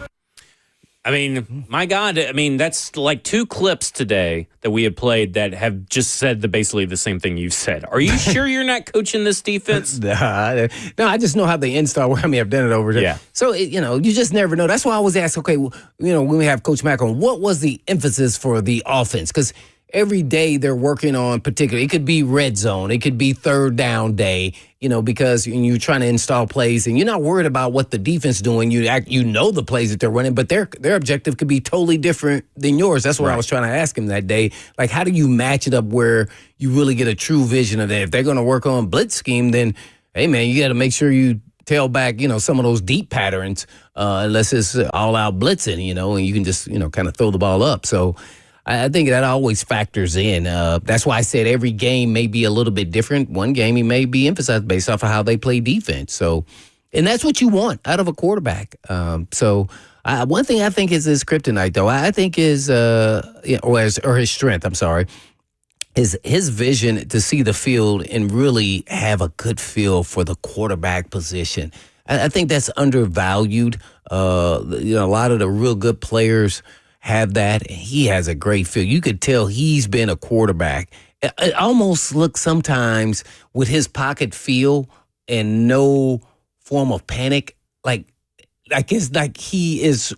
I mean, my God, that's like 2 clips today that we had played that have just said basically the same thing you've said. Are you sure you're not coaching this defense? No, I just know how they install. I've done it over there. Yeah. So, you just never know. That's why I always ask, okay, when we have Coach Mack on, what was the emphasis for the offense? Because every day they're working on particular. It could be red zone. It could be third down day, because you're trying to install plays and you're not worried about what the defense is doing. You know the plays that they're running, but their objective could be totally different than yours. That's what I was trying to ask him that day. Like, how do you match it up where you really get a true vision of that? If they're going to work on blitz scheme, then, hey, man, you got to make sure you tail back, some of those deep patterns, unless it's all out blitzing, and you can just, kind of throw the ball up. So I think that always factors in. That's why I said every game may be a little bit different. One game he may be emphasized based off of how they play defense. So, and that's what you want out of a quarterback. One thing I think is his kryptonite, though, I think is, or his strength, I'm sorry, is his vision to see the field and really have a good feel for the quarterback position. I think that's undervalued. A lot of the real good players have that. He has a great feel. You could tell he's been a quarterback. It almost looks sometimes with his pocket feel and no form of panic, like it's like he is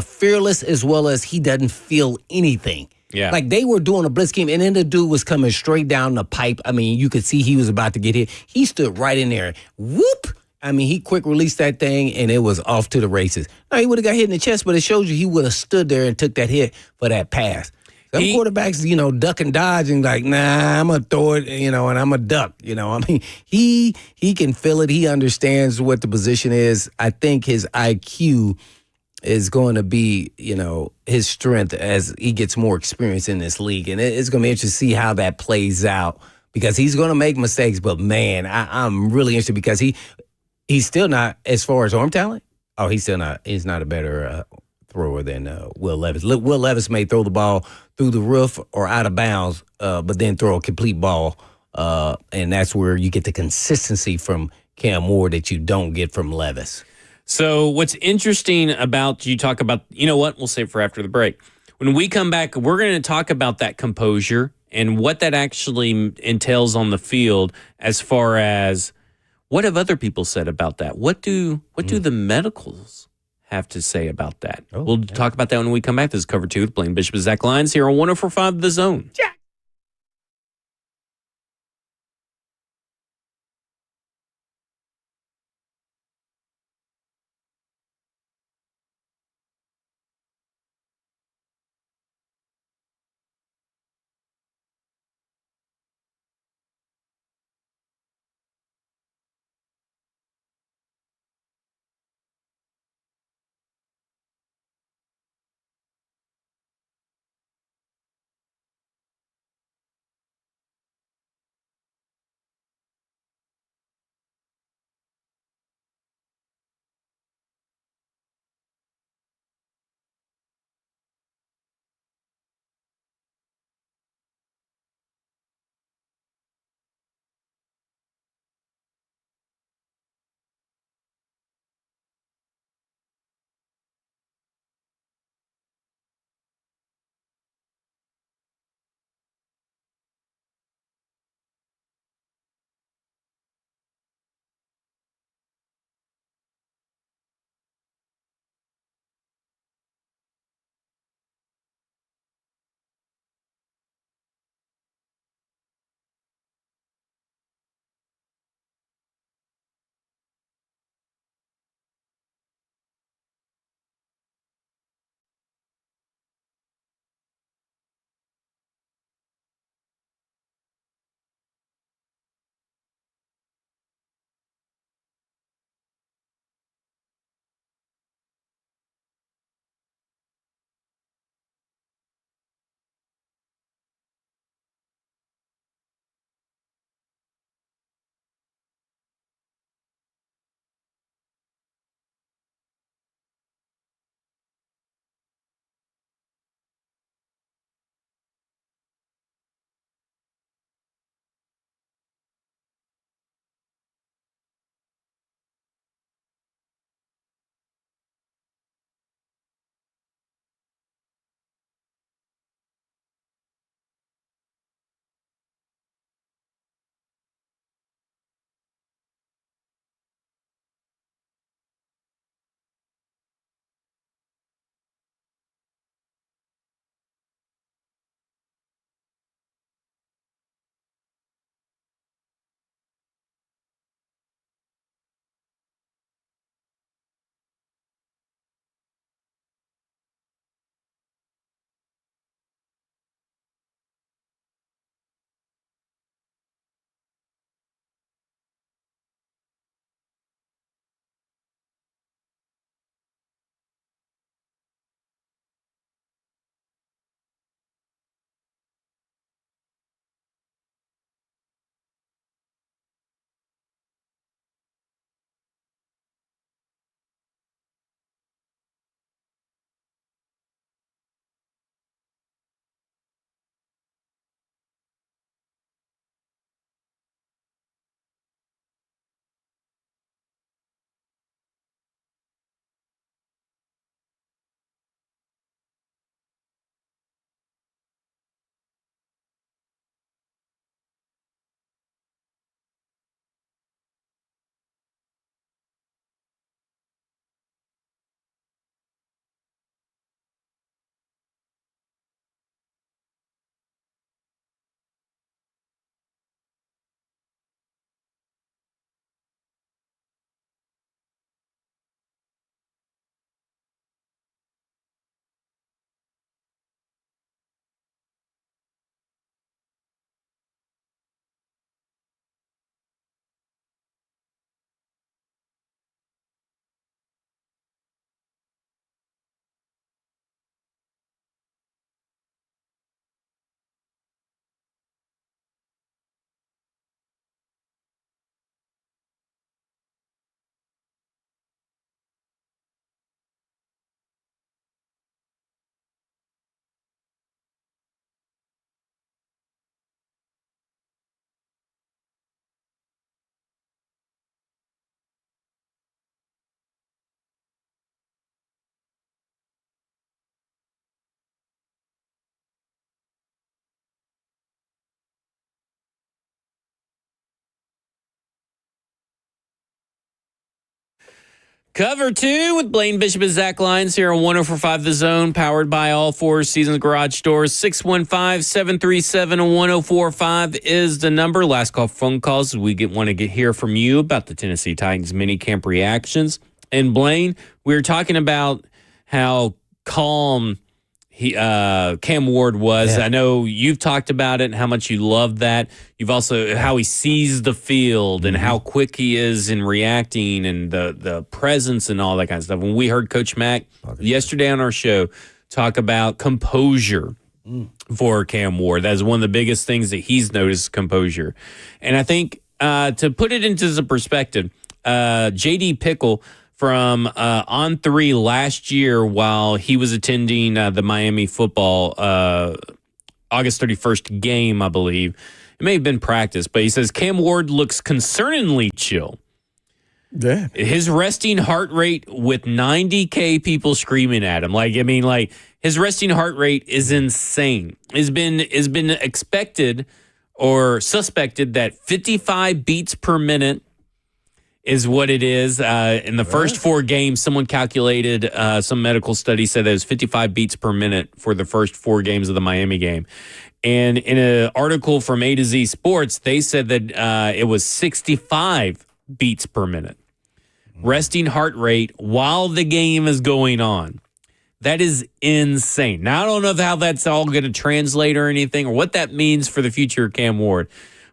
fearless as well as he doesn't feel anything. Yeah. Like they were doing a blitz game, and then the dude was coming straight down the pipe. You could see he was about to get hit. He stood right in there. Whoop! He quick released that thing, and it was off to the races. No, he would have got hit in the chest, but it shows you he would have stood there and took that hit for that pass. Some quarterbacks, duck and dodge and like, nah, I'm going to throw it, and I'm a duck. He can feel it. He understands what the position is. I think his IQ is going to be, his strength as he gets more experience in this league. And it's going to be interesting to see how that plays out because he's going to make mistakes. But, man, I'm really interested because he's still not, as far as arm talent, he's not a better thrower than Will Levis. Will Levis may throw the ball through the roof or out of bounds, but then throw a complete ball. And that's where you get the consistency from Cam Moore that you don't get from Levis. So what's interesting about, you talk about, we'll save for after the break. When we come back, we're going to talk about that composure and what that actually entails on the field as far as what have other people said about that? What do the medicals have to say about that? We'll talk about that when we come back. This is Cover 2 with Blaine Bishop and Zach Lyons here on 104.5 The Zone. Yeah. Cover 2 with Blaine Bishop and Zach Lyons here on 104.5 The Zone, powered by All Four Seasons Garage Doors. 615-737-1045 is the number. Last call phone calls. We want to hear from you about the Tennessee Titans minicamp reactions. And Blaine, we were talking about how calm Cam Ward was. Yeah. I know you've talked about it and how much you love that. You've also how he sees the field and how quick he is in reacting and the presence and all that kind of stuff. When we heard Coach Mack yesterday on our show talk about composure for Cam Ward, that's one of the biggest things that he's noticed, composure. And I think to put it into some perspective, J.D. Pickle from On 3 last year while he was attending the Miami football August 31st game, I believe. It may have been practice, but he says Cam Ward looks concerningly chill. Yeah. His resting heart rate with 90K people screaming at him. His resting heart rate is insane. It's been expected or suspected that 55 beats per minute is what it is. In the first 4 games, someone calculated, some medical study said that it was 55 beats per minute for the first 4 games of the Miami game. And in an article from A to Z Sports, they said that it was 65 beats per minute. Resting heart rate while the game is going on. That is insane. Now, I don't know how that's all going to translate or anything or what that means for the future of Cam Ward.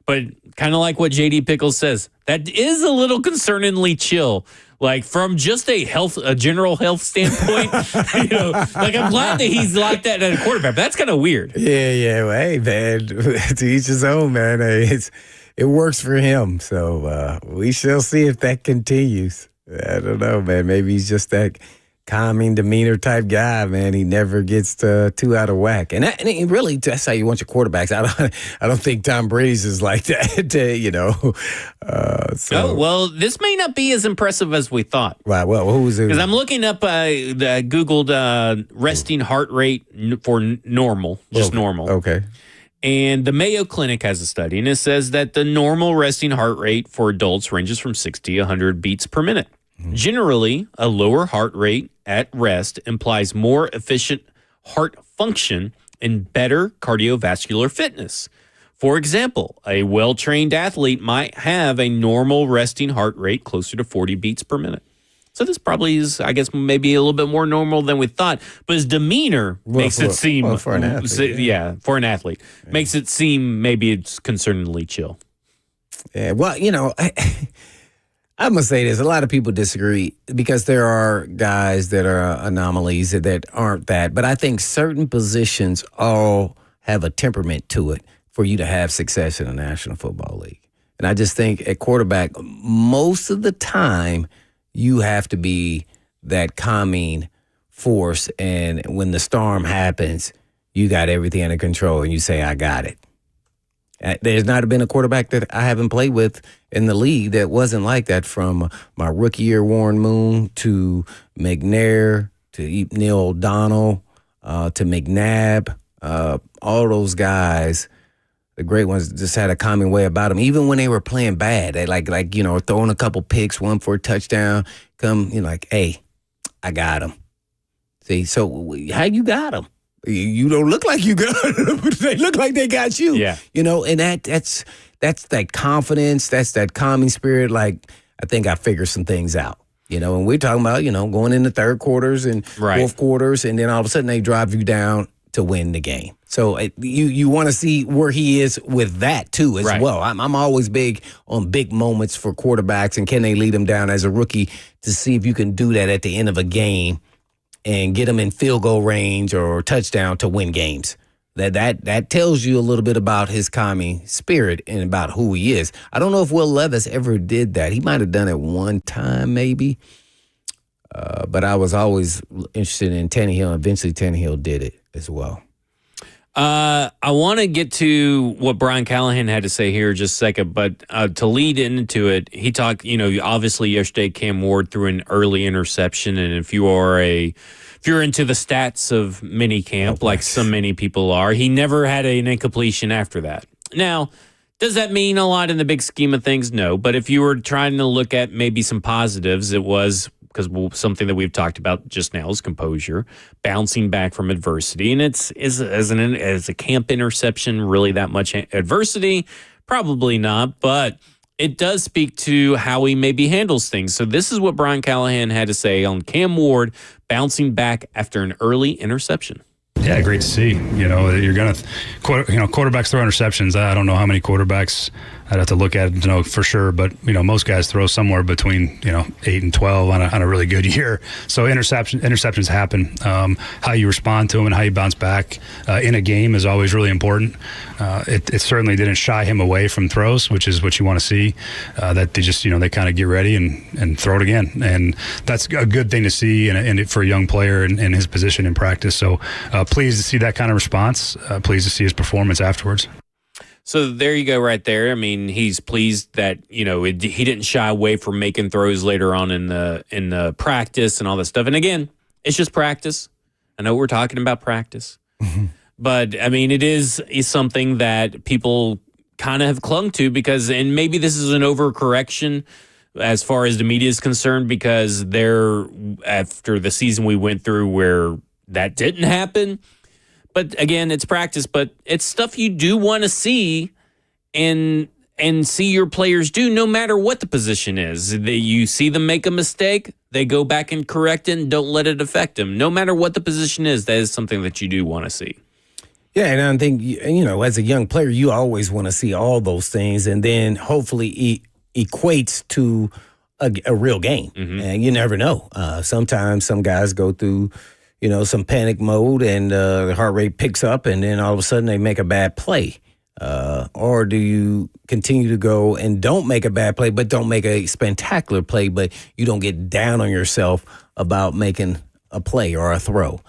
But kind of like what J.D. Pickles says, that is a little concerningly chill. Like from just a general health standpoint, I'm glad that he's like that at a quarterback. But that's kind of weird. Yeah. Well, hey, man, to each his own, man. It works for him. So we shall see if that continues. I don't know, man. Maybe he's just that calming demeanor type guy, man. He never gets too out of whack, and really that's how you want your quarterbacks. I don't think Tom Brady's is like that, well, this may not be as impressive as we thought. Right. Well, who's it? Because I'm looking up, Googled resting heart rate for normal, just normal. Okay. And the Mayo Clinic has a study, and it says that the normal resting heart rate for adults ranges from 60 to 100 beats per minute. Generally, a lower heart rate at rest implies more efficient heart function and better cardiovascular fitness. For example, a well-trained athlete might have a normal resting heart rate closer to 40 beats per minute. So this probably is, I guess, maybe a little bit more normal than we thought. But his demeanor makes it seem... for an athlete. For an athlete. Yeah. Makes it seem maybe it's concerningly chill. Yeah, well, I'm going to say this. A lot of people disagree because there are guys that are anomalies that aren't that. But I think certain positions all have a temperament to it for you to have success in the National Football League. And I just think at quarterback, most of the time, you have to be that calming force. And when the storm happens, you got everything under control and you say, I got it. There's not been a quarterback that I haven't played with in the league that wasn't like that, from my rookie year, Warren Moon, to McNair, to Neil O'Donnell, to McNabb. All those guys, the great ones, just had a calming way about them. Even when they were playing bad, they like throwing a couple picks, one for a touchdown, hey, I got him. See, so how you got him? You don't look like you got them. They look like they got you. Yeah. And that's that confidence. That's that calming spirit. Like, I think I figured some things out. And we're talking about, going into third quarters and fourth quarters, and then all of a sudden they drive you down to win the game. So you want to see where he is with that too as well. I'm always big on big moments for quarterbacks, and can they lead them down as a rookie to see if you can do that at the end of a game and get them in field goal range or touchdown to win games. That tells you a little bit about his calming spirit and about who he is. I don't know if Will Levis ever did that. He might have done it one time maybe. But I was always interested in Tannehill, and eventually Tannehill did it as well. I want to get to what Brian Callahan had to say here in just a second, but to lead into it, he talked, obviously yesterday Cam Ward threw an early interception, and if you're into the stats of minicamp, like so many people are, he never had an incompletion after that. Now, does that mean a lot in the big scheme of things? No, but if you were trying to look at maybe some positives, it was because something that we've talked about just now is composure, bouncing back from adversity. And as a camp interception really that much adversity? Probably not, but it does speak to how he maybe handles things. So this is what Brian Callahan had to say on Cam Ward bouncing back after an early interception. Yeah, great to see. You're going to, quarterbacks throw interceptions. I don't know how many quarterbacks. I'd have to look at it to know for sure. But, most guys throw somewhere between, 8 and 12 on a really good year. So interceptions happen. How you respond to them and how you bounce back in a game is always really important. It certainly didn't shy him away from throws, which is what you want to see, that they just, they kind of get ready and throw it again. And that's a good thing to see and for a young player in his position in practice. So pleased to see that kind of response, pleased to see his performance afterwards. So there you go right there. I mean, he's pleased that, he didn't shy away from making throws later on in the practice and all that stuff. And again, it's just practice. I know we're talking about practice. But, I mean, it is something that people kind of have clung to because, and maybe this is an overcorrection as far as the media is concerned, because after the season we went through where that didn't happen. But again, it's practice, but it's stuff you do want to see and see your players do no matter what the position is. You see them make a mistake, they go back and correct it and don't let it affect them. No matter what the position is, that is something that you do want to see. Yeah, and I think, as a young player, you always want to see all those things and then hopefully equates to a real game. Mm-hmm. And you never know. Sometimes some guys go through some panic mode and the heart rate picks up and then all of a sudden they make a bad play. Or do you continue to go and don't make a bad play, but don't make a spectacular play, but you don't get down on yourself about making a play or a throw?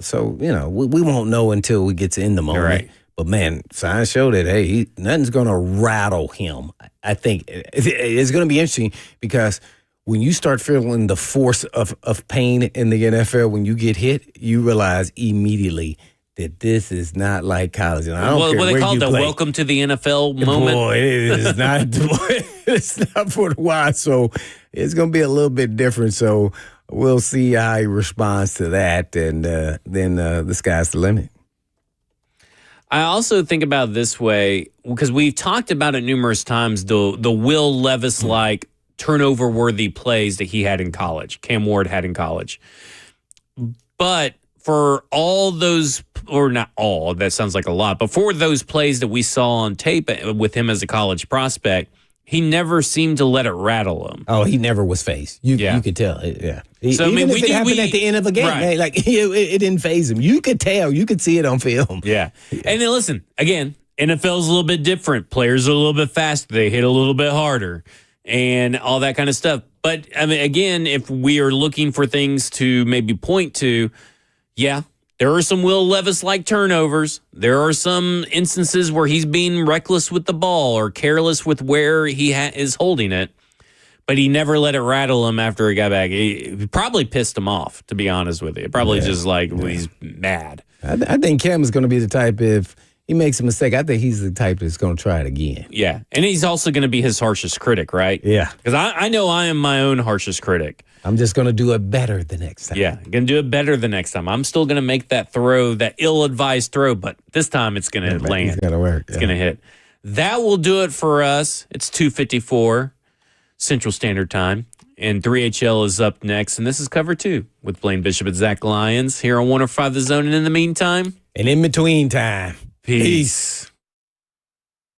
So we won't know until we get in the moment. Right. But, man, signs show that, hey, nothing's going to rattle him. I think it's going to be interesting because – when you start feeling the force of pain in the NFL, when you get hit, you realize immediately that this is not like college. And I don't care what they where call you the play. Welcome to the NFL moment. Boy, it is not. It's not for the wise. So it's going to be a little bit different. So we'll see how he responds to that, and then the sky's the limit. I also think about it this way because we've talked about it numerous times. The Will Levis like turnover-worthy plays that he had in college, Cam Ward had in college. But for all those, or not all, that sounds like a lot, but for those plays that we saw on tape with him as a college prospect, he never seemed to let it rattle him. Oh, he never was phased. You could tell. Yeah. So, Even if it happened at the end of a game, right. Like it didn't faze him. You could tell. You could see it on film. Yeah. And then listen, again, NFL's a little bit different. Players are a little bit faster. They hit a little bit harder. And all that kind of stuff. But, I mean, again, if we are looking for things to maybe point to, yeah, there are some Will Levis-like turnovers. There are some instances where he's being reckless with the ball or careless with where he is holding it. But he never let it rattle him after he got back. He probably pissed him off, to be honest with you. Probably just like he's mad. I think Cam is going to be the type if he makes a mistake, I think he's the type that's going to try it again. Yeah, and he's also going to be his harshest critic, right? Yeah. Because I know I am my own harshest critic. I'm just going to do it better the next time. Yeah, going to do it better the next time. I'm still going to make that throw, that ill-advised throw, but this time it's going to land. It's going to work. It's going to hit. That will do it for us. It's 2:54 Central Standard Time, and 3HL is up next, and this is Cover 2 with Blaine Bishop and Zach Lyons here on 105 The Zone, and in the meantime... And in between time... Peace.